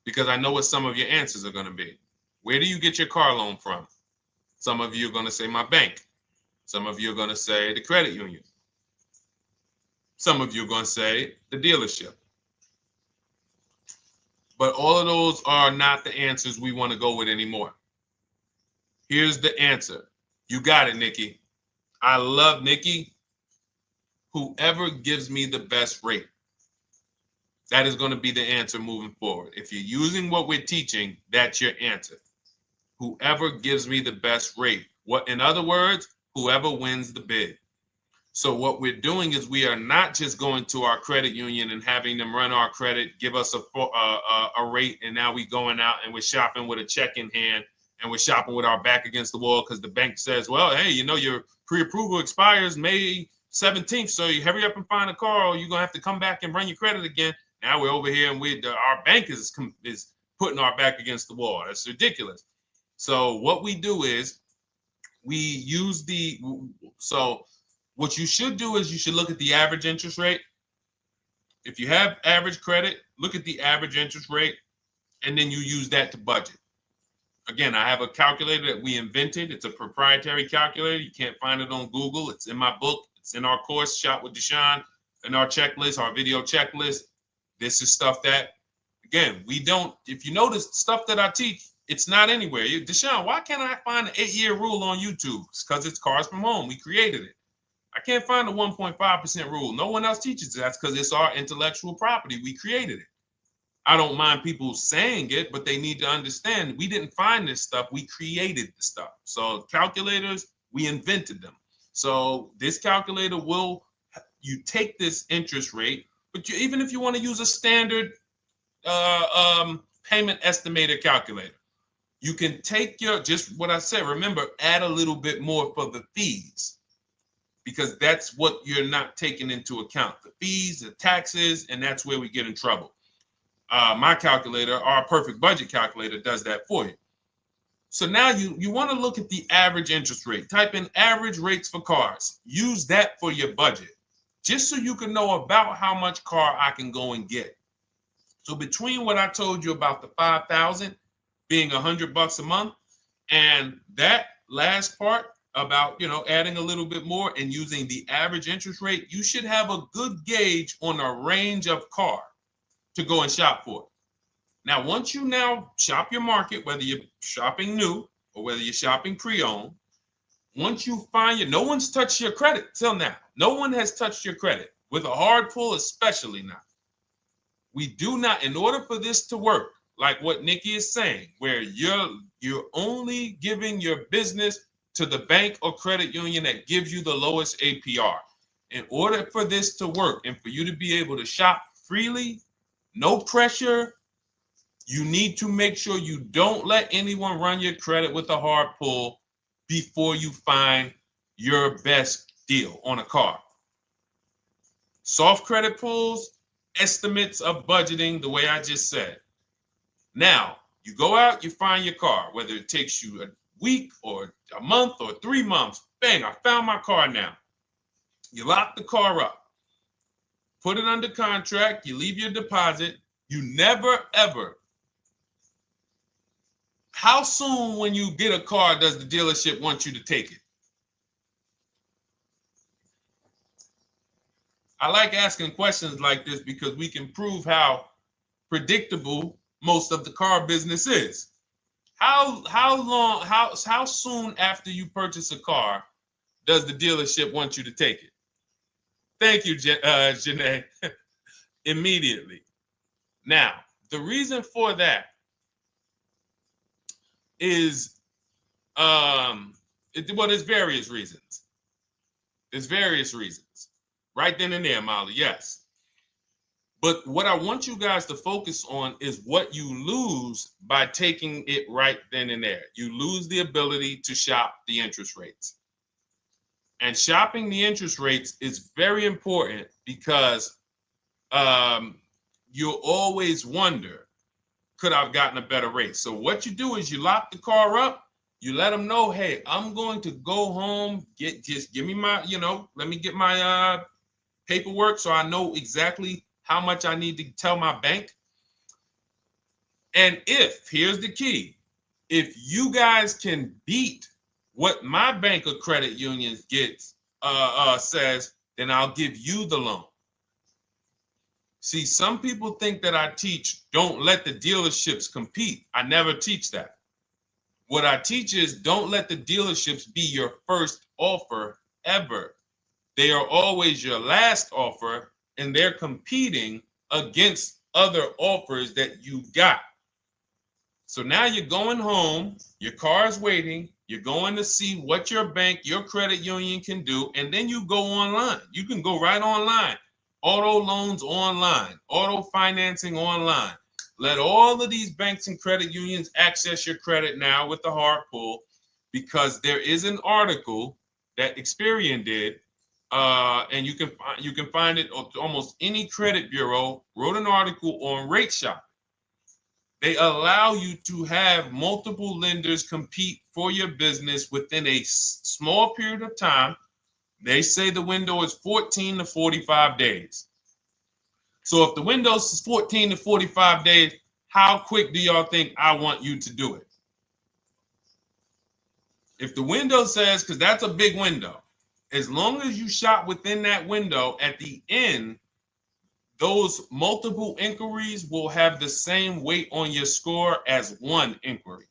because I know what some of your answers are going to be. Where do you get your car loan from? Some of you are going to say my bank. Some of you are going to say the credit union. Some of you are going to say the dealership. But all of those are not the answers we want to go with anymore. Here's the answer. You got it, Nikki. I love Nikki. Whoever gives me the best rate. That is going to be the answer moving forward. If you're using what we're teaching, that's your answer. Whoever gives me the best rate. What, in other words, whoever wins the bid. So what we're doing is we are not just going to our credit union and having them run our credit, give us a rate, and now we going out and we're shopping with a check in hand and we're shopping with our back against the wall because the bank says, well, hey, you know, your pre-approval expires May 17th, so you hurry up and find a car or you're going to have to come back and run your credit again. Now we're over here and our bank is putting our back against the wall. That's ridiculous. So what we do is we use what you should do is you should look at the average interest rate. If you have average credit, look at the average interest rate, and then you use that to budget. Again, I have a calculator that we invented. It's a proprietary calculator. You can't find it on Google. It's in my book. It's in our course, Shop with Deshone, in our checklist, our video checklist. This is stuff that, again, we don't, if you notice stuff that I teach, it's not anywhere. Deshone, why can't I find an 8-year rule on YouTube? It's because it's Cars from Home. We created it. I can't find the 1.5% rule. No one else teaches that because it's our intellectual property. We created it. I don't mind people saying it, but they need to understand we didn't find this stuff. We created the stuff. So calculators, we invented them. So this calculator you take this interest rate, but even if you want to use a standard payment estimator calculator, you can take just what I said. Remember, add a little bit more for the fees, because that's what you're not taking into account. The fees, the taxes, and that's where we get in trouble. My calculator, our perfect budget calculator, does that for you. So now you want to look at the average interest rate. Type in average rates for cars. Use that for your budget, just so you can know about how much car I can go and get. So between what I told you about the 5,000 being $100 a month, and that last part about, you know, adding a little bit more and using the average interest rate, you should have a good gauge on a range of car to go and shop for. Now, once you now shop your market, whether you're shopping new or whether you're shopping pre-owned, once you find no one's touched your credit till now. No one has touched your credit with a hard pull, especially not. We do not, in order for this to work, like what Nikki is saying, where you're only giving your business to the bank or credit union that gives you the lowest APR. In order for this to work and for you to be able to shop freely, no pressure, you need to make sure you don't let anyone run your credit with a hard pull before you find your best deal on a car. Soft credit pulls, estimates of budgeting, the way I just said. Now, you go out, you find your car, whether it takes you a week or a month or 3 months. Bang, I found my car now. You lock the car up, put it under contract, you leave your deposit. You never, ever. How soon when you get a car does the dealership want you to take it? I like asking questions like this because we can prove how predictable most of the car business is. How soon after you purchase a car does the dealership want you to take it? Thank you, Janae. Immediately. Now, the reason for that is, there's various reasons. There's various reasons. Right then and there, Molly, yes. But what I want you guys to focus on is what you lose by taking it right then and there. You lose the ability to shop the interest rates. And shopping the interest rates is very important because you'll always wonder, could I have gotten a better rate? So what you do is you lock the car up, you let them know, hey, I'm going to go home, just give me my, let me get my paperwork so I know exactly how much I need to tell my bank. And here's the key, if you guys can beat what my bank or credit union gets says, then I'll give you the loan. See, some people think that I teach don't let the dealerships compete. I never teach that. What I teach is don't let the dealerships be your first offer ever. They are always your last offer, and they're competing against other offers that you got. So now you're going home, your car's waiting, you're going to see what your bank, your credit union can do, and then you go online. You can go right online. Auto loans online, auto financing online. Let all of these banks and credit unions access your credit now with the hard pull, because there is an article that Experian did, and you can find it on almost any credit bureau. Wrote an article on rate shopping. They allow you to have multiple lenders compete for your business within a small period of time. They say the window is 14 to 45 days. So if the window is 14 to 45 days, how quick do y'all think I want you to do it? If the window says, because that's a big window, as long as you shop within that window, at the end, those multiple inquiries will have the same weight on your score as one inquiry,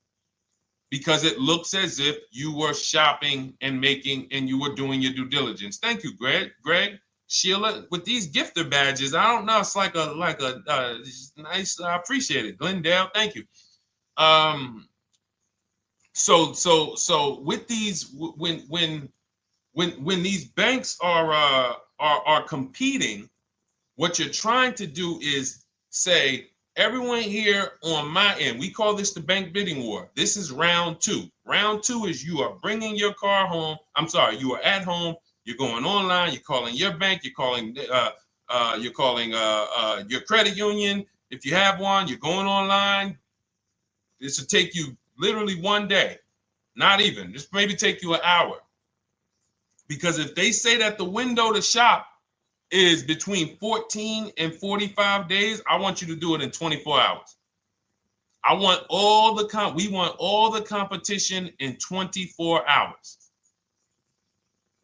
because it looks as if you were shopping and you were doing your due diligence. Thank you, Greg, Sheila, with these gifter badges. I don't know. It's like a nice. I appreciate it, Glendale. Thank you. So with these, when these banks are competing, what you're trying to do is say, everyone here on my end, we call this the bank bidding war. This is round two. Round two is you are bringing your car home. I'm sorry, you are at home. You're going online. You're calling your bank. You're calling your credit union. If you have one, you're going online. This will take you literally one day, not even. Just maybe take you an hour. Because if they say that the window to shop is between 14 and 45 days, I want you to do it in 24 hours. We want all the competition in 24 hours.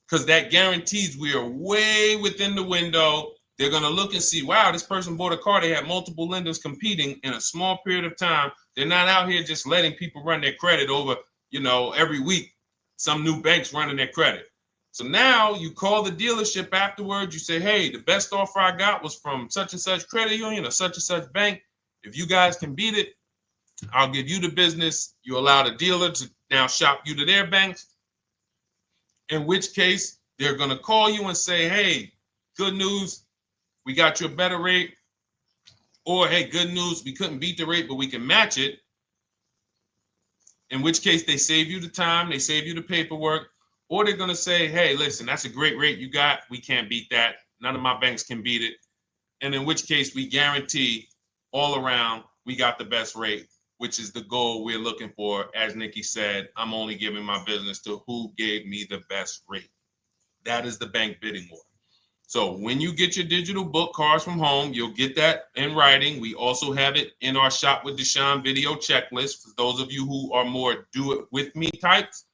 Because that guarantees we are way within the window. They're going to look and see, wow, this person bought a car. They had multiple lenders competing in a small period of time. They're not out here just letting people run their credit over, every week. Some new banks running their credit. So now you call the dealership afterwards. You say, hey, the best offer I got was from such and such credit union or such and such bank. If you guys can beat it, I'll give you the business. You allow the dealer to now shop you to their banks. In which case, they're going to call you and say, hey, good news, we got you a better rate. Or, hey, good news, we couldn't beat the rate, but we can match it. In which case, they save you the time, they save you the paperwork. Or they're going to say, hey, listen, that's a great rate you got. We can't beat that. None of my banks can beat it. And in which case, we guarantee all around we got the best rate, which is the goal we're looking for. As Nikki said, I'm only giving my business to who gave me the best rate. That is the bank bidding war. So when you get your digital book, Cars from Home, you'll get that in writing. We also have it in our Shop with Deshone video checklist for those of you who are more do-it-with-me types.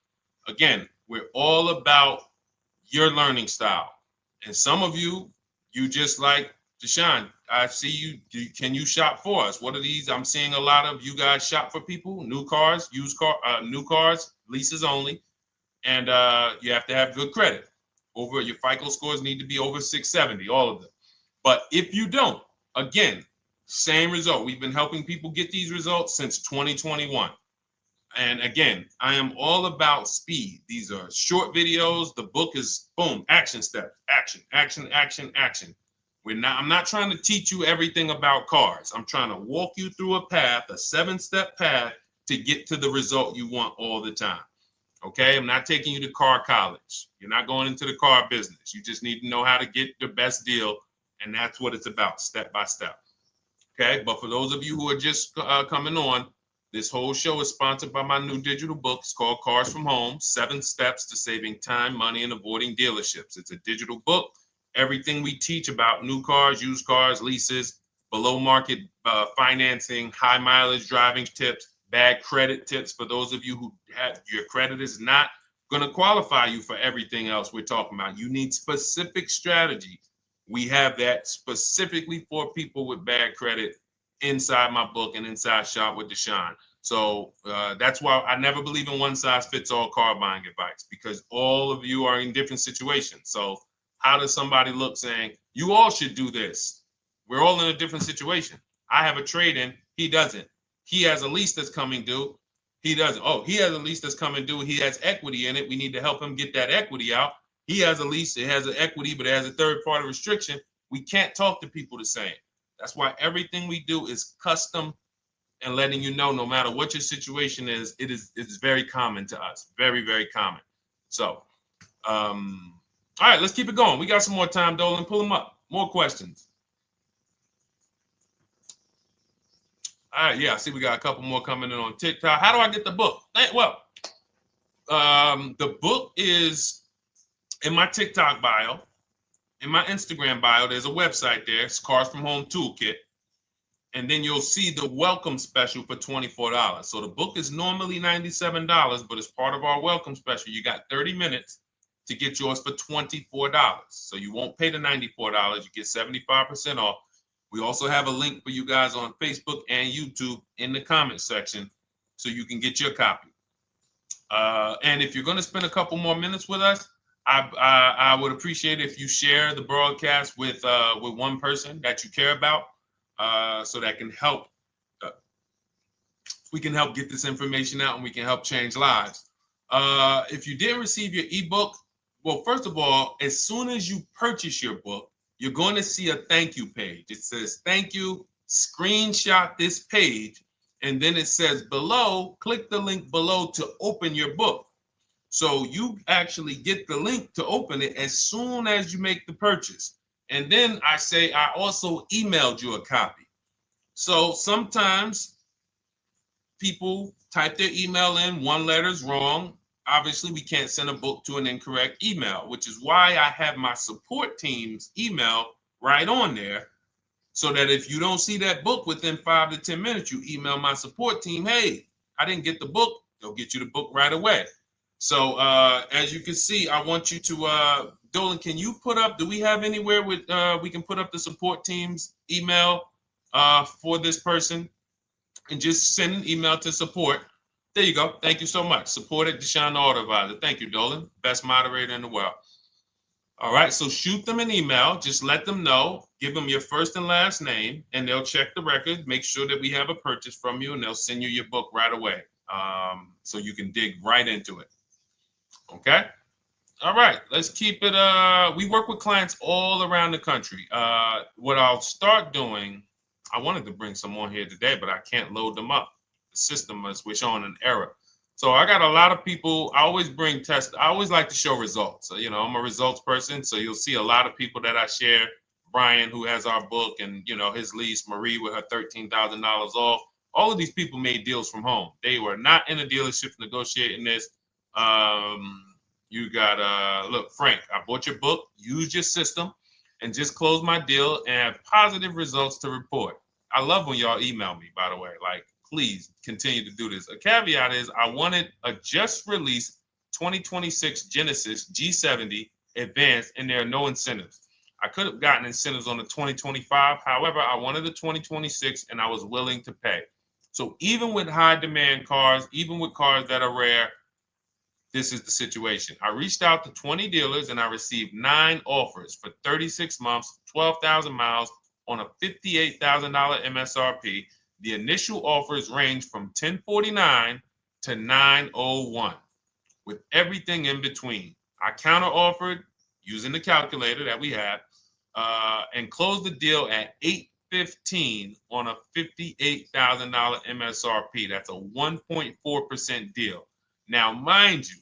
Again, we're all about your learning style. And some of you just like, Deshone, I see you. Can you shop for us? What are these? I'm seeing a lot of you guys shop for people, new cars, new cars, leases only. And you have to have good credit. Your FICO scores need to be over 670, all of them. But if you don't, again, same result. We've been helping people get these results since 2021. And again, I am all about speed. These are short videos. The book is boom, action steps, action, action, action, action. I'm not trying to teach you everything about cars. I'm trying to walk you through a path, a 7-step path to get to the result you want all the time. Okay, I'm not taking you to car college. You're not going into the car business. You just need to know how to get the best deal. And that's what it's about, step by step. Okay, but for those of you who are just coming on, this whole show is sponsored by my new digital book. It's called Cars from Home, 7 Steps to Saving Time, Money, and Avoiding Dealerships. It's a digital book. Everything we teach about new cars, used cars, leases, below market financing, high mileage driving tips, bad credit tips for those of you who have your credit is not going to qualify you for everything else we're talking about. You need specific strategy. We have that specifically for people with bad credit inside my book and inside Shop with Deshone. So that's why I never believe in one size fits all car buying advice, because all of you are in different situations. So how does somebody look saying, you all should do this? We're all in a different situation. I have a trade-in. He doesn't. He has a lease that's coming due. He doesn't. Oh, he has a lease that's coming due. He has equity in it. We need to help him get that equity out. He has a lease. It has an equity, but it has a third-party restriction. We can't talk to people the same. That's why everything we do is custom and letting you know, no matter what your situation is, it's very common to us. Very, very common. So, all right, let's keep it going. We got some more time, Dolan. Pull them up. More questions. All right, yeah, I see we got a couple more coming in on TikTok. How do I get the book? Well, the book is in my TikTok bio. In my Instagram bio, there's a website there. It's Cars from Home Toolkit. And then you'll see the welcome special for $24. So the book is normally $97, but as part of our welcome special, you got 30 minutes to get yours for $24. So you won't pay the $94. You get 75% off. We also have a link for you guys on Facebook and YouTube in the comment section so you can get your copy. And if you're going to spend a couple more minutes with us, I would appreciate if you share the broadcast with one person that you care about. So that can help. We can help get this information out, and we can help change lives. If you didn't receive your ebook, well, first of all, as soon as you purchase your book, you're going to see a thank you page. It says thank you. Screenshot this page, and then it says below. Click the link below to open your book. So you actually get the link to open it as soon as you make the purchase. And then I say, I also emailed you a copy. So sometimes people type their email in, one letter's wrong. Obviously, we can't send a book to an incorrect email, which is why I have my support team's email right on there. So that if you don't see that book within 5 to 10 minutes, you email my support team, hey, I didn't get the book. They'll get you the book right away. So as you can see, I want you to, Dolan, can you put up, do we have anywhere with, we can put up the support team's email for this person, and just send an email to support. There you go. Thank you so much. Support at Deshone the Auto Advisor. Thank you, Dolan. Best moderator in the world. All right, so shoot them an email. Just let them know. Give them your first and last name, and they'll check the record, make sure that we have a purchase from you, and they'll send you your book right away, so you can dig right into it. Okay? All right, let's keep it. We work with clients all around the country. What I'll start doing, I wanted to bring some on here today, but I can't load them up. The system is showing an error. So I got a lot of people. I always bring tests. I always like to show results. So, you know, I'm a results person. So you'll see a lot of people that I share. Brian, who has our book, and, you know, his lease, Marie with her $13,000 off. All of these people made deals from home. They were not in a dealership negotiating this. You got, look, Frank, I bought your book, used your system, and just closed my deal and have positive results to report. I love when y'all email me, by the way. Like, please continue to do this. A caveat is I wanted a just released 2026 Genesis G70 Advanced, and there are no incentives. I could have gotten incentives on the 2025. However, I wanted the 2026, and I was willing to pay. So even with high demand cars, even with cars that are rare, this is the situation. I reached out to 20 dealers and I received 9 offers for 36 months, 12,000 miles on a $58,000 MSRP. The initial offers range from $1049 to $901 with everything in between. I counter offered using the calculator that we have and closed the deal at $815 on a $58,000 MSRP. That's a 1.4% deal. Now, mind you,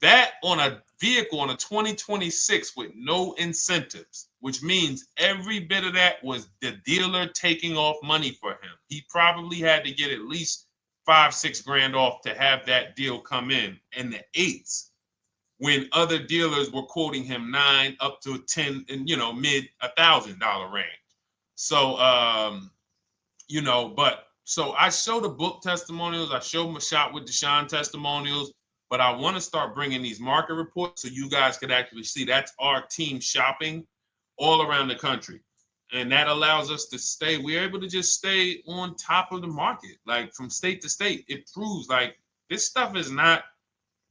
that on a vehicle on a 2026 with no incentives, which means every bit of that was the dealer taking off money for him. He probably had to get at least $5-6 grand off to have that deal come in the 8s, when other dealers were quoting him 9 up to 10 and, you know, mid $1,000 range. So, you know, but so I show the book testimonials. I show my Shop with Deshone testimonials. But I want to start bringing these market reports so you guys could actually see that's our team shopping all around the country. And that allows us to we're able to just stay on top of the market, like from state to state. It proves like this stuff is not,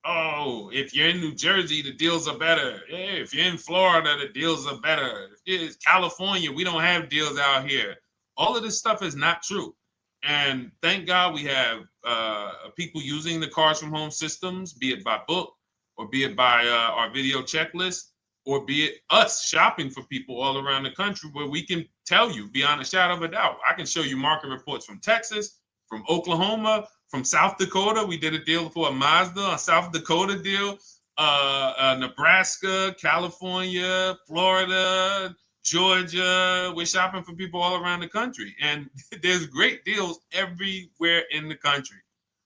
oh, if you're in New Jersey, the deals are better. Yeah, if you're in Florida, the deals are better. If it's California, we don't have deals out here. All of this stuff is not true. And thank God we have people using the Cars from Home systems, be it by book or be it by our video checklist, or be it us shopping for people all around the country, where we can tell you beyond a shadow of a doubt. I can show you market reports from Texas, from Oklahoma, from South Dakota. We did a deal for a Mazda, a South Dakota deal, Nebraska, California, Florida, Georgia. We're shopping for people all around the country. And there's great deals everywhere in the country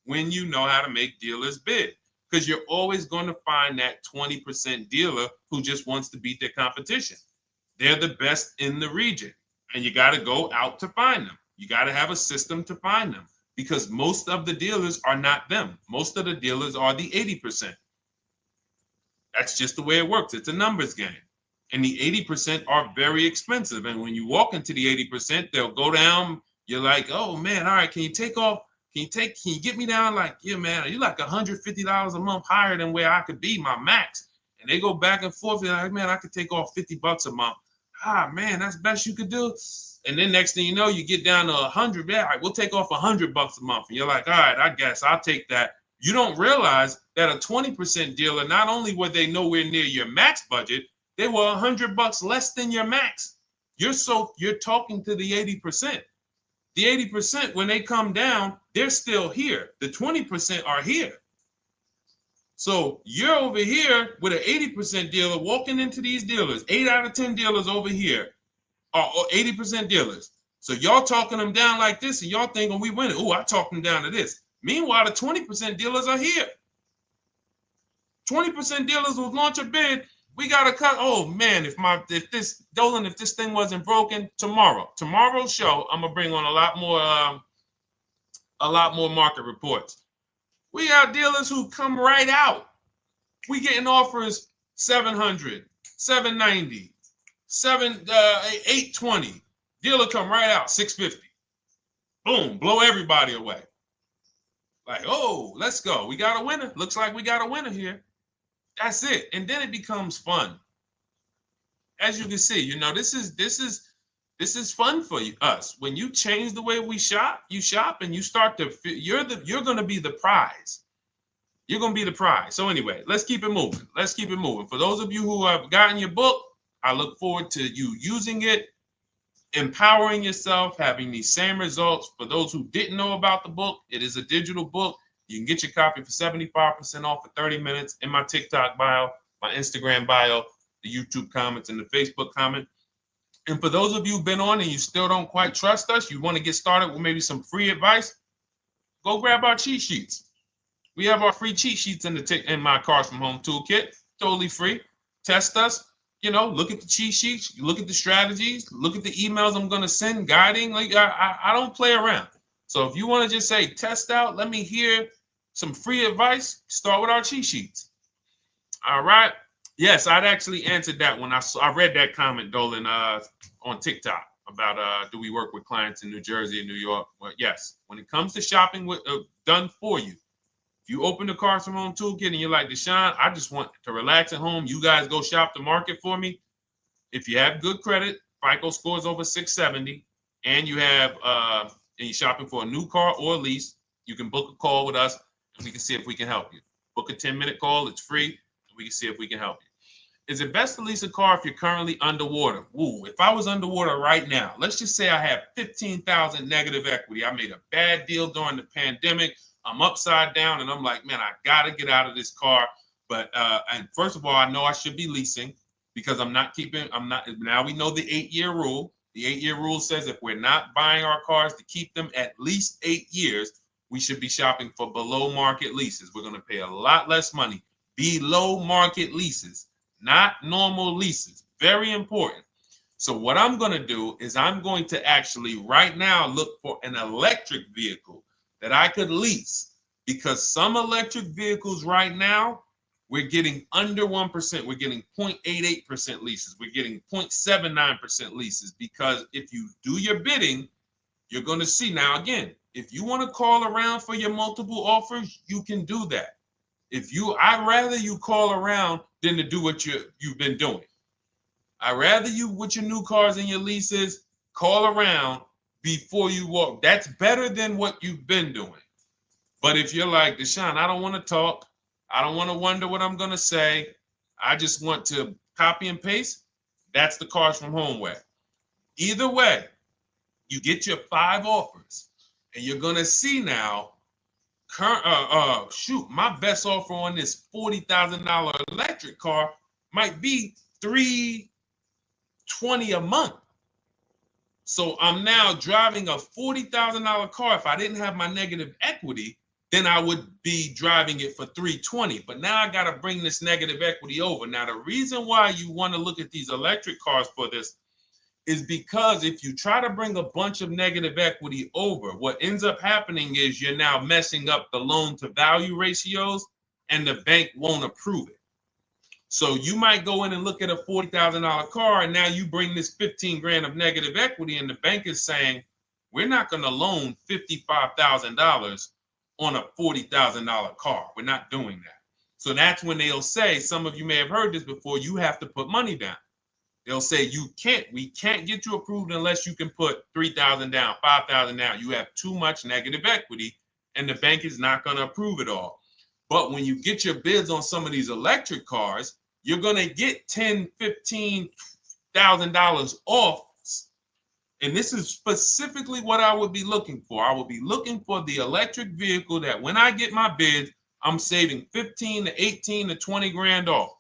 when you know how to make dealers bid. Because you're always going to find that 20% dealer who just wants to beat their competition. They're the best in the region. And you got to go out to find them. You got to have a system to find them. Because most of the dealers are not them. Most of the dealers are the 80%. That's just the way it works. It's a numbers game. And the 80% are very expensive. And when you walk into the 80%, they'll go down. You're like, oh man, all right, can you take off? Can you get me down? Like, yeah, man, you're like $150 a month higher than where I could be, my max. And they go back and forth. They're like, man, I could take off $50 a month. Ah, man, that's the best you could do. And then next thing you know, you get down to 100. Yeah, all right, we'll take off $100 a month. And you're like, all right, I guess I'll take that. You don't realize that a 20% dealer, not only were they nowhere near your max budget, they were $100 less than your max. You're talking to the 80%. The 80%, when they come down, they're still here. The 20% are here. So you're over here with an 80% dealer walking into these dealers. 8 out of 10 dealers over here are 80% dealers. So y'all talking them down like this, and y'all thinking we winning. Oh, I talked them down to this. Meanwhile, the 20% dealers are here. 20% dealers will launch a bid. We gotta cut. Oh man, if this thing wasn't broken, tomorrow's show, I'm gonna bring on a lot more market reports. We got dealers who come right out. We getting offers 700, 790, 820. Dealer come right out 650. Boom, blow everybody away. Like, oh, let's go. We got a winner. Looks like we got a winner here. That's it. And then it becomes fun. As you can see, this is fun for us. When you change the way we shop, and you start to you're going to be the prize. You're going to be the prize. So anyway, let's keep it moving. For those of you who have gotten your book, I look forward to you using it, empowering yourself, having these same results. For those who didn't know about the book, it is a digital book. You can get your copy for 75% off for 30 minutes in my TikTok bio, my Instagram bio, the YouTube comments, and the Facebook comment. And for those of you who've been on and you still don't quite trust us, you want to get started with maybe some free advice, go grab our cheat sheets. We have our free cheat sheets in my Cars from Home toolkit, totally free. Test us, look at the cheat sheets, look at the strategies, look at the emails I'm going to send, guiding. Like I don't play around. So if you want to just say, test out, let me hear some free advice, start with our cheat sheets. All right. Yes, I'd actually answered that when I read that comment, Dolan, on TikTok about do we work with clients in New Jersey and New York? Well, yes. When it comes to shopping done for you, if you open the Cars from Home toolkit and you're like, Deshone, I just want to relax at home. You guys go shop the market for me. If you have good credit, FICO scores over 670, and you have and you're shopping for a new car or a lease, you can book a call with us and we can see if we can help you. Book a 10-minute call. It's free. And we can see if we can help you. Is it best to lease a car if you're currently underwater? Ooh, if I was underwater right now, let's just say I have 15,000 negative equity. I made a bad deal during the pandemic. I'm upside down and I'm like, man, I got to get out of this car. But and first of all, I know I should be leasing because now we know the 8-year rule. The 8-year rule says if we're not buying our cars to keep them at least 8 years, we should be shopping for below market leases. We're going to pay a lot less money. Below market leases, not normal leases. Very important. So what I'm going to do is I'm going to actually right now look for an electric vehicle that I could lease because some electric vehicles right now, we're getting under 1%. We're getting 0.88% leases. We're getting 0.79% leases, because if you do your bidding, you're going to see. Now, again, if you want to call around for your multiple offers, you can do that. I'd rather you call around than to do what you've been doing. I'd rather you, with your new cars and your leases, call around before you walk. That's better than what you've been doing. But if you're like, Deshone, I don't want to talk. I don't want to wonder what I'm going to say. I just want to copy and paste. That's the Cars from Home way. Either way, you get your 5 offers, and you're going to see now, my best offer on this $40,000 electric car might be $320 a month. So I'm now driving a $40,000 car. If I didn't have my negative equity, then I would be driving it for $320. But now I got to bring this negative equity over. Now, the reason why you want to look at these electric cars for this is because if you try to bring a bunch of negative equity over, what ends up happening is you're now messing up the loan to value ratios, and the bank won't approve it. So you might go in and look at a $40,000 car, and now you bring this 15 grand of negative equity, and the bank is saying, we're not going to loan $55,000 on a $40,000 car. We're not doing that. So that's when they'll say, some of you may have heard this before, you have to put money down. They'll say, we can't get you approved unless you can put $3,000 down, $5,000 down. You have too much negative equity, and the bank is not going to approve it all. But when you get your bids on some of these electric cars, you're going to get $10,000, $15,000 off. And this is specifically what I would be looking for. I would be looking for the electric vehicle that when I get my bids, I'm saving 15 to 18 to 20 grand off.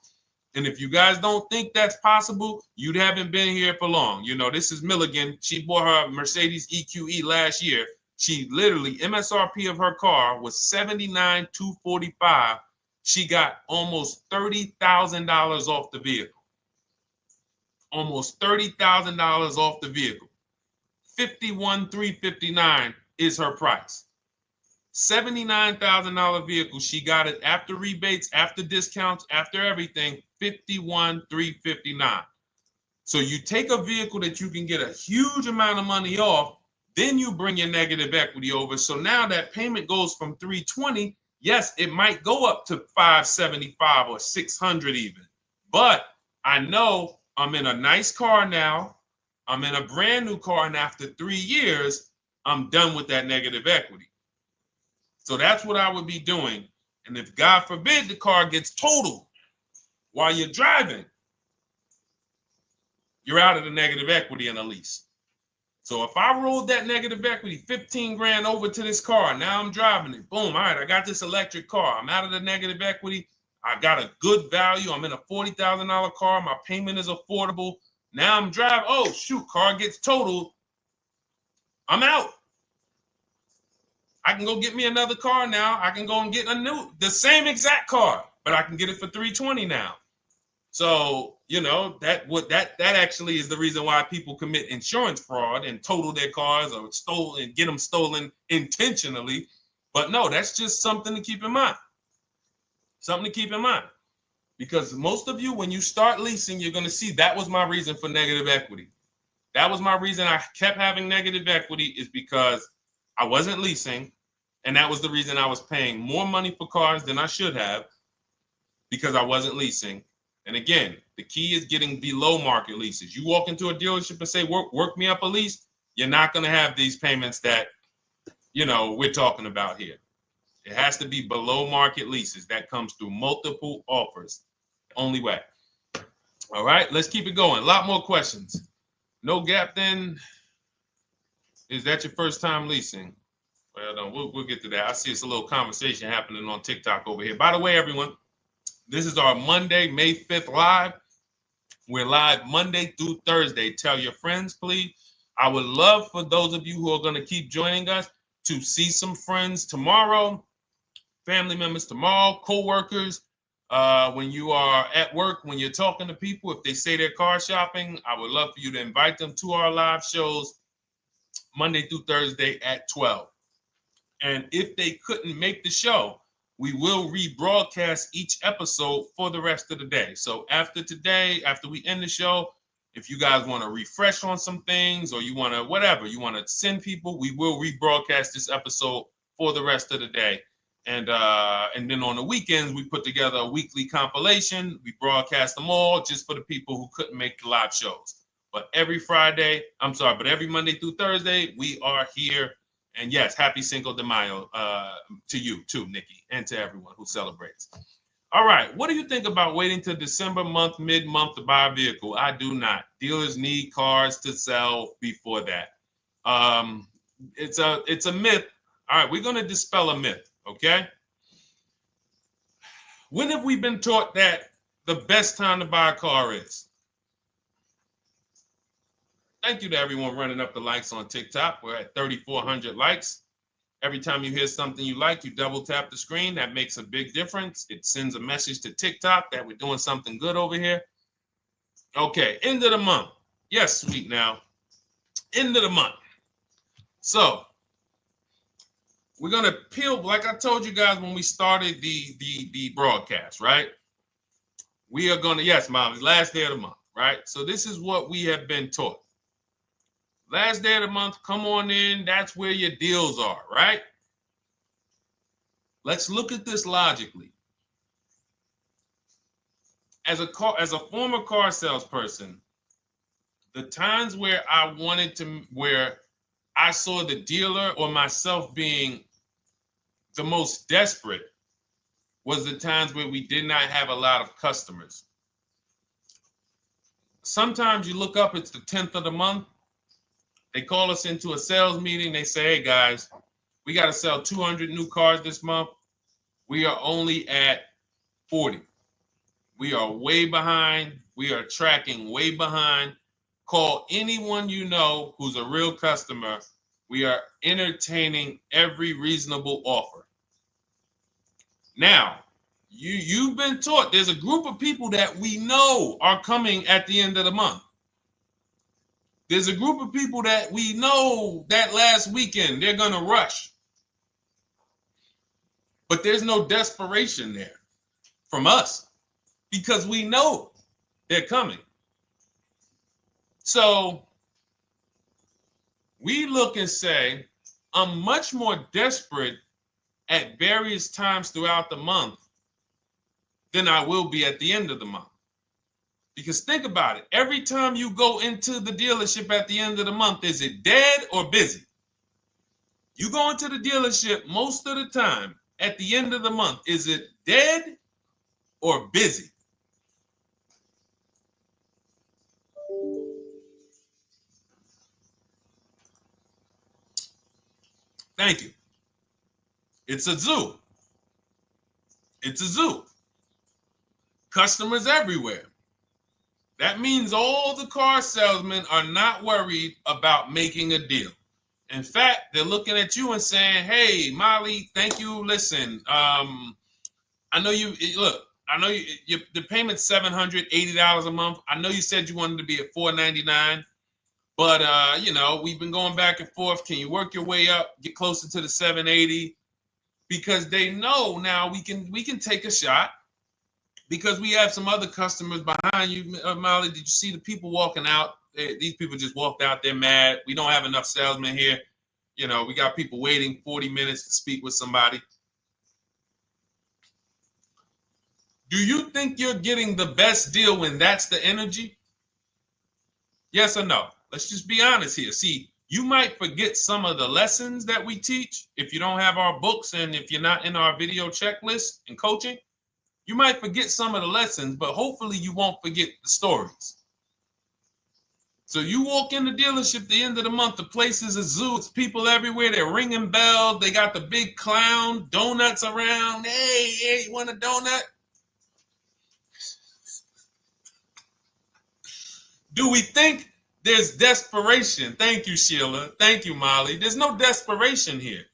And if you guys don't think that's possible, you haven't been here for long. You know, this is Milligan. She bought her Mercedes EQE last year. She literally, MSRP of her car was $79,245. She got almost $30,000 off the vehicle. Almost $30,000 off the vehicle. $51,359 is her price. $79,000 vehicle. She got it after rebates, after discounts, after everything. $51,359. So you take a vehicle that you can get a huge amount of money off, then you bring your negative equity over. So now that payment goes from $320. Yes, it might go up to $575 or $600 even. But I know I'm in a nice car now. I'm in a brand new car, and after 3 years, I'm done with that negative equity. So that's what I would be doing. And if God forbid the car gets totaled while you're driving, you're out of the negative equity in a lease. So if I rolled that negative equity, 15 grand over to this car, now I'm driving it. Boom. All right, I got this electric car. I'm out of the negative equity. I got a good value. I'm in a $40,000 car. My payment is affordable. Now I'm driving. Oh, shoot, car gets totaled. I'm out. I can go get me another car now. I can go and get the same exact car, but I can get it for $320 now. So, you know, that actually is the reason why people commit insurance fraud and total their cars or get them stolen intentionally. But no, that's just something to keep in mind. Something to keep in mind. Because most of you, when you start leasing, you're going to see that was my reason for negative equity. That was my reason I kept having negative equity, is because I wasn't leasing. And that was the reason I was paying more money for cars than I should have, because I wasn't leasing. And again, the key is getting below market leases. You walk into a dealership and say, work me up a lease, you're not going to have these payments that, you know, we're talking about here. It has to be below market leases. That comes through multiple offers. Only way. All right, let's keep it going. A lot more questions. No gap then. Is that your first time leasing? Well, no, we'll get to that. I see it's a little conversation happening on TikTok over here. By the way, everyone, this is our Monday, May 5th live. We're live Monday through Thursday. Tell your friends, please. I would love for those of you who are going to keep joining us to see some friends tomorrow, family members tomorrow, co-workers. When you are at work, when you're talking to people, if they say they're car shopping, I would love for you to invite them to our live shows Monday through Thursday at 12. And if they couldn't make the show, we will rebroadcast each episode for the rest of the day. So after today, after we end the show, if you guys want to refresh on some things or you want to whatever, you want to send people, we will rebroadcast this episode for the rest of the day. And then on the weekends, we put together a weekly compilation. We broadcast them all just for the people who couldn't make the live shows. But every Monday through Thursday, we are here. And yes, happy Cinco de Mayo to you too, Nikki, and to everyone who celebrates. All right, what do you think about waiting till December month, mid-month to buy a vehicle? I do not. Dealers need cars to sell before that. It's a myth. All right, we're going to dispel a myth, okay? When have we been taught that the best time to buy a car is? Thank you to everyone running up the likes on TikTok. We're at 3,400 likes. Every time you hear something you like, you double tap the screen. That makes a big difference. It sends a message to TikTok that we're doing something good over here. Okay, end of the month. Yes, sweet now. End of the month. So we're going to peel, like I told you guys when we started the broadcast, right? We are going to, yes, Molly, last day of the month, right? So this is what we have been taught. Last day of the month, come on in. That's where your deals are, right? Let's look at this logically. As a former car salesperson, the times where where I saw the dealer or myself being the most desperate was the times where we did not have a lot of customers. Sometimes you look up, it's the 10th of the month. They call us into a sales meeting. They say, hey, guys, we got to sell 200 new cars this month. We are only at 40. We are way behind. We are tracking way behind. Call anyone you know who's a real customer. We are entertaining every reasonable offer. Now, you've been taught there's a group of people that we know are coming at the end of the month. There's a group of people that we know that last weekend they're going to rush. But there's no desperation there from us because we know they're coming. So we look and say, I'm much more desperate at various times throughout the month than I will be at the end of the month. Because think about it. Every time you go into the dealership at the end of the month, is it dead or busy? You go into the dealership most of the time at the end of the month, is it dead or busy? Thank you. It's a zoo. It's a zoo. Customers everywhere. That means all the car salesmen are not worried about making a deal. In fact, they're looking at you and saying, hey, Molly, thank you. Listen, I know the payment's $780 a month. I know you said you wanted to be at $499, but we've been going back and forth. Can you work your way up, get closer to the $780? Because they know now we can take a shot. Because we have some other customers behind you, Molly. Did you see the people walking out? These people just walked out. They're mad. We don't have enough salesmen here. We got people waiting 40 minutes to speak with somebody. Do you think you're getting the best deal when that's the energy? Yes or no? Let's just be honest here. See, you might forget some of the lessons that we teach if you don't have our books and if you're not in our video checklist and coaching. You might forget some of the lessons, but hopefully you won't forget the stories. So you walk in the dealership at the end of the month, the place is a zoo. It's people everywhere. They're ringing bells. They got the big clown, donuts around. Hey, you want a donut? Do we think there's desperation? Thank you, Sheila. Thank you, Molly. There's no desperation here.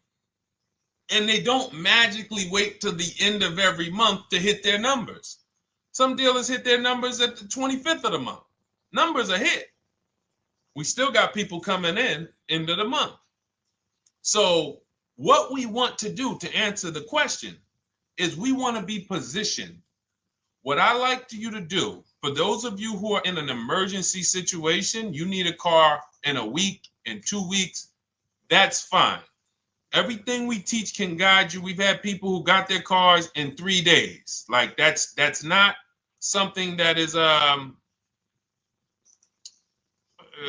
And they don't magically wait till the end of every month to hit their numbers. Some dealers hit their numbers at the 25th of the month. Numbers are hit. We still got people coming in end of the month. So What we want to do to answer the question is we want to be positioned. What I like you to do, for those of you who are in an emergency situation, you need a car in a week, in 2 weeks, that's fine. Everything we teach can guide you. We've had people who got their cars in 3 days. Like that's not something that is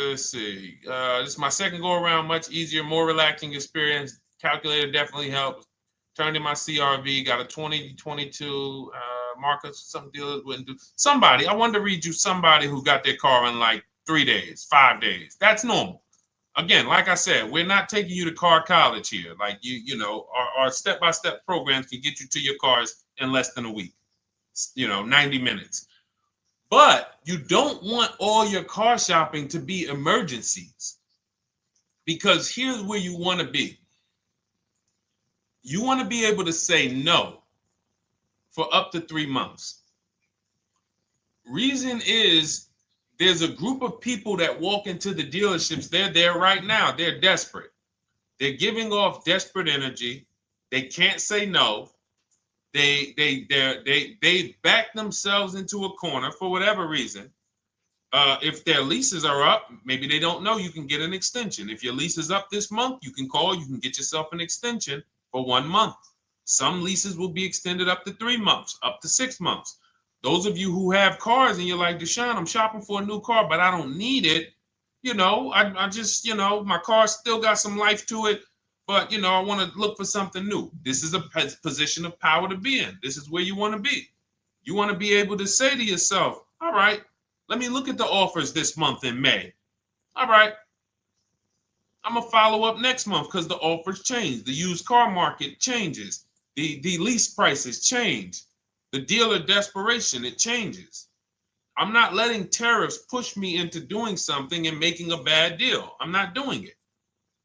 let's see. This is my second go around, much easier, more relaxing experience. Calculator definitely helps. Turned in my CRV, got a 2022 Marcus, some dealers wouldn't do. Somebody, I wanted to read you somebody who got their car in like 3 days, 5 days. That's normal. Again, like I said, we're not taking you to car college here. Like you know, our step-by-step programs can get you to your cars in less than a week, 90 minutes. But you don't want all your car shopping to be emergencies, because here's where you want to be. You want to be able to say no for up to 3 months. Reason is, there's a group of people that walk into the dealerships. They're there right now. They're desperate. They're giving off desperate energy. They can't say no. They back themselves into a corner for whatever reason. If their leases are up, maybe they don't know you can get an extension. If your lease is up this month, you can call. You can get yourself an extension for 1 month. Some leases will be extended up to 3 months, up to 6 months. Those of you who have cars and you're like, Deshone, I'm shopping for a new car, but I don't need it. I just, my car still got some life to it, but, I want to look for something new. This is a position of power to be in. This is where you want to be. You want to be able to say to yourself, all right, let me look at the offers this month in May. All right, I'm going to follow up next month because the offers change. The used car market changes. The lease prices change. The dealer desperation, it changes. I'm not letting tariffs push me into doing something and making a bad deal. I'm not doing it.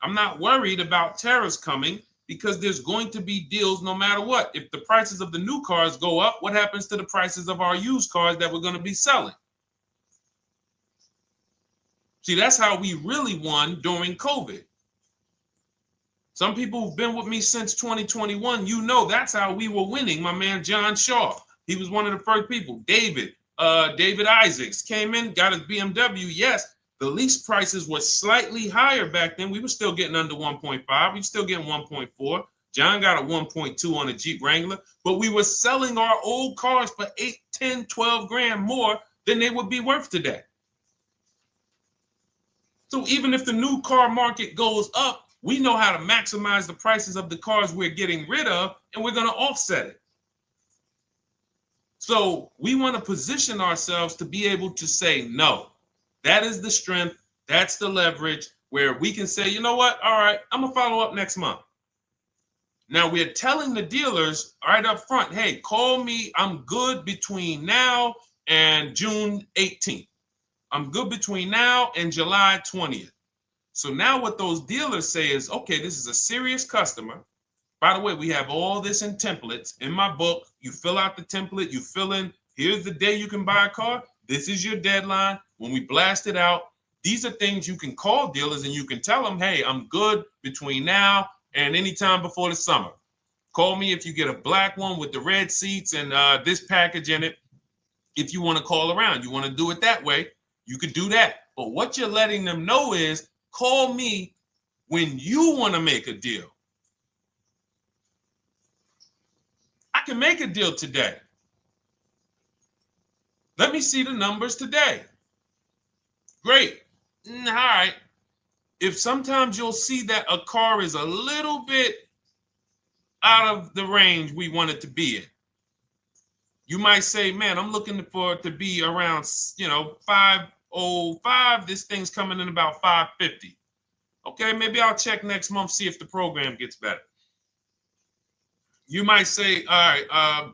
I'm not worried about tariffs coming, because there's going to be deals no matter what. If the prices of the new cars go up, what happens to the prices of our used cars that we're going to be selling? See, that's how we really won during COVID. Some people who've been with me since 2021, that's how we were winning. My man John Shaw, he was one of the first people. David Isaacs came in, got his BMW. Yes, the lease prices were slightly higher back then. We were still getting under 1.5. We were still getting 1.4. John got a 1.2 on a Jeep Wrangler, but we were selling our old cars for 8, 10, 12 grand more than they would be worth today. So even if the new car market goes up, we know how to maximize the prices of the cars we're getting rid of, and we're going to offset it. So we want to position ourselves to be able to say no. That is the strength. That's the leverage where we can say, you know what? All right, I'm going to follow up next month. Now we're telling the dealers right up front, hey, call me. I'm good between now and June 18th. I'm good between now and July 20th. So now what those dealers say is, okay, this is a serious customer. By the way, we have all this in templates. In my book, you fill out the template, you fill in, here's the day you can buy a car. This is your deadline. When we blast it out, these are things you can call dealers and you can tell them, hey, I'm good between now and anytime before the summer. Call me if you get a black one with the red seats and this package in it. If you want to call around, you want to do it that way, you could do that. But what you're letting them know is, call me when you want to make a deal. I can make a deal today. Let me see the numbers today. Great. All right. If sometimes you'll see that a car is a little bit out of the range we want it to be in, you might say, man, I'm looking for it to be around, 505. This thing's coming in about 550. Okay, maybe I'll check next month, see if the program gets better. You might say, all right,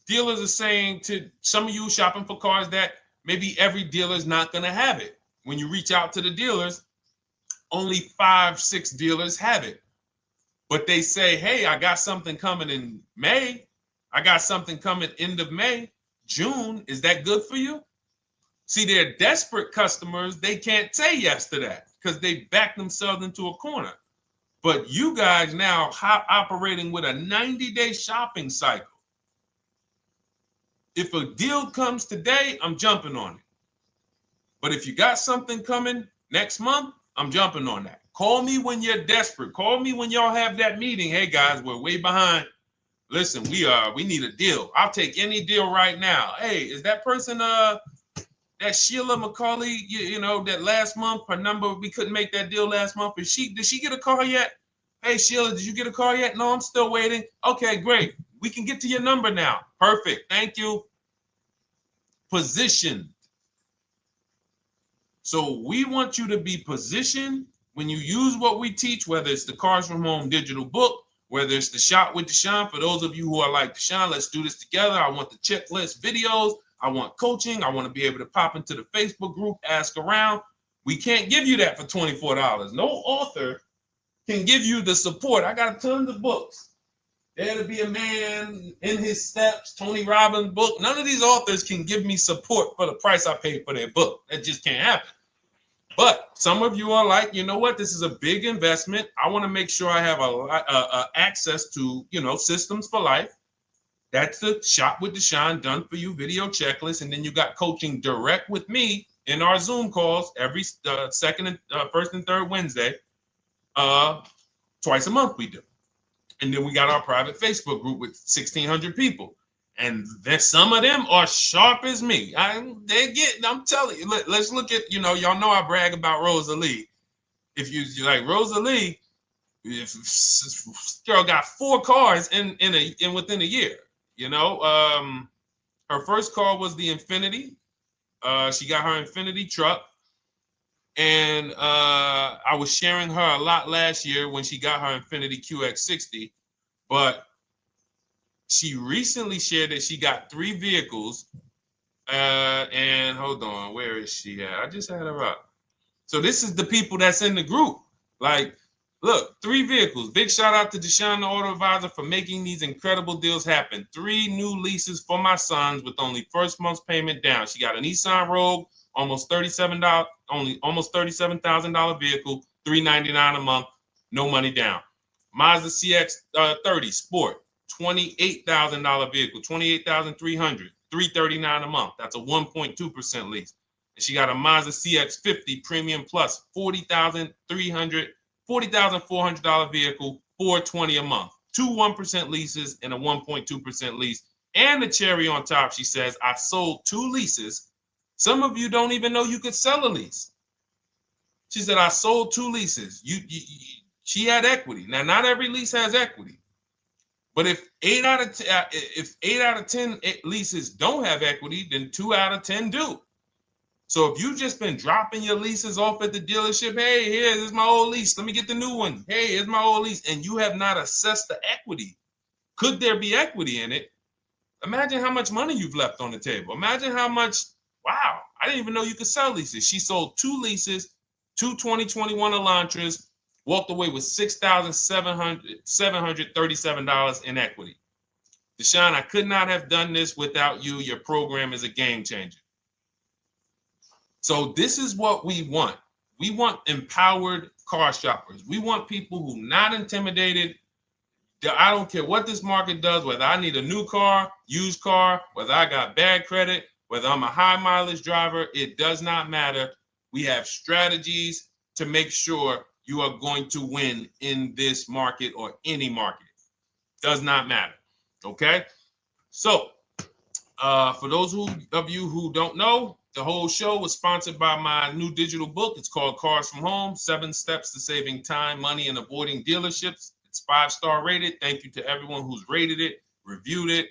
dealers are saying to some of you shopping for cars that maybe every dealer is not going to have it. When you reach out to the dealers, only 5, 6 dealers have it. But they say, hey, I got something coming in May. I got something coming end of May, June. Is that good for you? See, they're desperate customers. They can't say yes to that because they back themselves into a corner. But you guys now operating with a 90-day shopping cycle. If a deal comes today, I'm jumping on it. But if you got something coming next month, I'm jumping on that. Call me when you're desperate. Call me when y'all have that meeting. Hey guys, we're way behind. Listen, we need a deal. I'll take any deal right now. Hey, is that person that Sheila McCauley, you know, that last month, her number, we couldn't make that deal last month. Did she get a call yet? Hey Sheila, did you get a call yet? No, I'm still waiting. Okay, great. We can get to your number now. Perfect. Thank you. Positioned. So we want you to be positioned when you use what we teach, whether it's the Cars from Home digital book, whether it's the Shop with Deshone. For those of you who are like, Deshone, let's do this together. I want the checklist videos. I want coaching. I want to be able to pop into the Facebook group, ask around. We can't give you that for $24. No author can give you the support. I got tons of books. There to Be a Man, In His Steps, Tony Robbins' book. None of these authors can give me support for the price I paid for their book. That just can't happen. But some of you are like, you know what? This is a big investment. I want to make sure I have access to, you know, systems for life. That's the Shop with Deshone done for you video checklist. And then you got coaching direct with me in our Zoom calls every first and third Wednesday. Twice a month we do. And then we got our private Facebook group with 1,600 people. And then some of them are sharp as me. I'm telling you, let's look at, you know, y'all know I brag about Rosalie. If you like Rosalie, if girl got 4 cars in within a year, you know. Her first car was the Infinity. She got her Infinity truck. And I was sharing her a lot last year when she got her Infinity QX60, but she recently shared that she got 3 vehicles. And hold on, where is she at? I just had her up. So this is the people that's in the group. Like, look, 3 vehicles. Big shout out to Deshone the Auto Advisor for making these incredible deals happen. 3 new leases for my sons with only first month's payment down. She got a Nissan Rogue, almost $37,000 vehicle, $399 a month, no money down. Mazda CX-30 Sport, $28,000 vehicle, $28,300, $339 a month. That's a 1.2% lease. And she got a Mazda CX-50 Premium Plus, $40,400 vehicle, $420 a month. 2 1% leases and a 1.2% lease. And the cherry on top, she says, I sold 2 leases. Some of you don't even know you could sell a lease. She said, I sold 2 leases. She had equity. Now, not every lease has equity. But if 8 out of 10 leases don't have equity, then 2 out of 10 do. So if you've just been dropping your leases off at the dealership, hey, here's my old lease. Let me get the new one. Hey, here's my old lease. And you have not assessed the equity. Could there be equity in it? Imagine how much money you've left on the table. Imagine how much, wow, I didn't even know you could sell leases. She sold 2 leases, 2 2021 Elantras, walked away with $6,737 in equity. Deshone, I could not have done this without you. Your program is a game changer. So this is what we want. We want empowered car shoppers. We want people who are not intimidated. I don't care what this market does, whether I need a new car, used car, whether I got bad credit, whether I'm a high mileage driver, it does not matter. We have strategies to make sure you are going to win in this market or any market. Does not matter. Okay? So, for those of you who don't know, the whole show was sponsored by my new digital book. It's called Cars from Home, 7 Steps to Saving Time, Money, and Avoiding Dealerships. It's 5-star rated. Thank you to everyone who's rated it, reviewed it.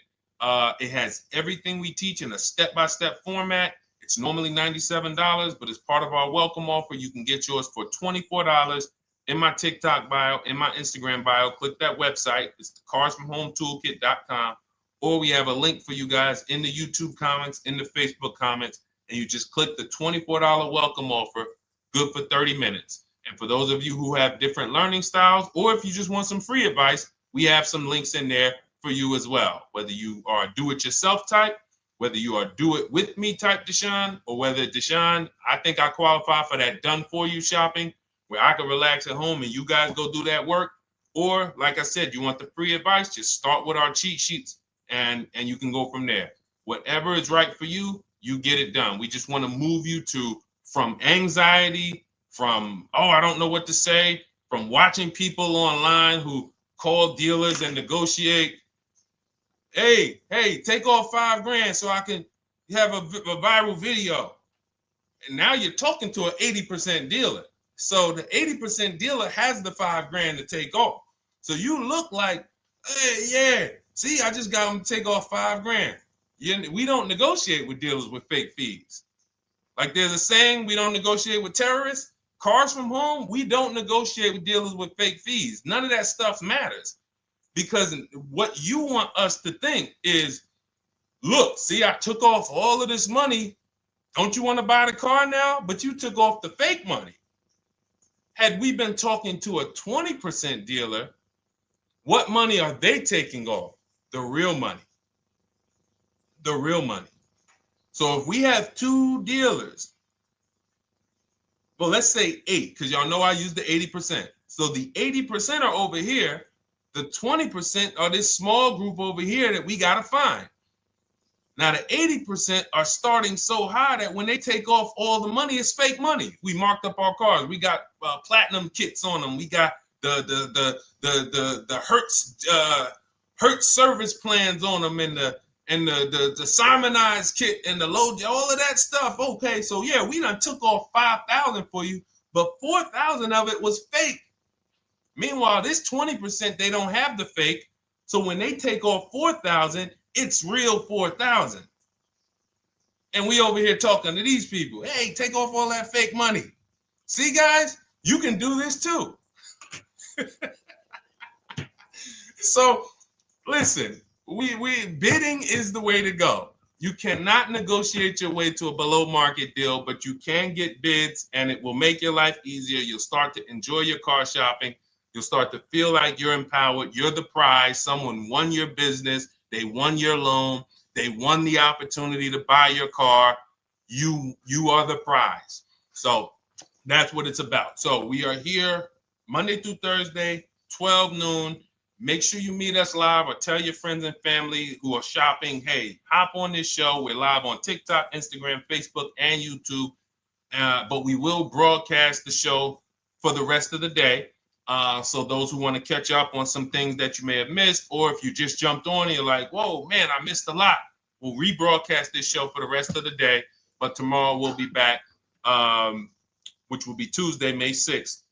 It has everything we teach in a step-by-step format. It's normally $97, but as part of our welcome offer, you can get yours for $24 in my TikTok bio, in my Instagram bio. Click that website. It's the carsfromhometoolkit.com. Or we have a link for you guys in the YouTube comments, in the Facebook comments, and you just click the $24 welcome offer, good for 30 minutes. And for those of you who have different learning styles, or if you just want some free advice, we have some links in there for you as well. Whether you are a do-it-yourself type, whether you are do-it-with-me type Deshone, or whether Deshone, I think I qualify for that done-for-you shopping, where I can relax at home and you guys go do that work. Or like I said, you want the free advice, just start with our cheat sheets and you can go from there. Whatever is right for you, you get it done. We just want to move you from anxiety, from, oh, I don't know what to say, from watching people online who call dealers and negotiate. Hey, take off $5,000 so I can have a viral video. And now you're talking to an 80% dealer. So the 80% dealer has the $5,000 to take off. So you look like, hey, yeah, see, I just got them to take off $5,000. We don't negotiate with dealers with fake fees. Like there's a saying, we don't negotiate with terrorists. Cars from home, we don't negotiate with dealers with fake fees. None of that stuff matters. Because what you want us to think is, look, see, I took off all of this money. Don't you want to buy the car now? But you took off the fake money. Had we been talking to a 20% dealer, what money are they taking off? The real money. The real money. So if we have 2 dealers, well, let's say 8, because y'all know I use the 80%. So the 80% are over here. The 20% are this small group over here that we got to find. Now, the 80% are starting so high that when they take off all the money, it's fake money. We marked up our cars. We got platinum kits on them. We got the Hertz service plans on them, and the Simonized kit and the load, all of that stuff. Okay, so yeah, we done took off 5,000 for you, but 4,000 of it was fake. Meanwhile, this 20%, they don't have the fake. So when they take off 4,000, it's real 4,000. And we over here talking to these people. Hey, take off all that fake money. See, guys, you can do this too. So listen, we bidding is the way to go. You cannot negotiate your way to a below market deal, but you can get bids and it will make your life easier. You'll start to enjoy your car shopping. You'll start to feel like you're empowered. You're the prize. Someone won your business. They won your loan. They won the opportunity to buy your car. You are the prize. So that's what it's about. So we are here Monday through Thursday, 12 noon. Make sure you meet us live or tell your friends and family who are shopping, hey, hop on this show. We're live on TikTok, Instagram, Facebook, and YouTube. But we will broadcast the show for the rest of the day. So those who want to catch up on some things that you may have missed, or if you just jumped on and you're like, whoa, man, I missed a lot. We'll rebroadcast this show for the rest of the day. But tomorrow we'll be back, which will be Tuesday, May 6th,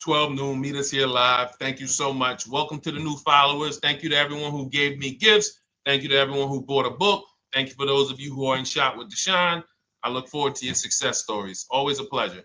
12 noon. Meet us here live. Thank you so much. Welcome to the new followers. Thank you to everyone who gave me gifts. Thank you to everyone who bought a book. Thank you for those of you who are in Shop with Deshone. I look forward to your success stories. Always a pleasure.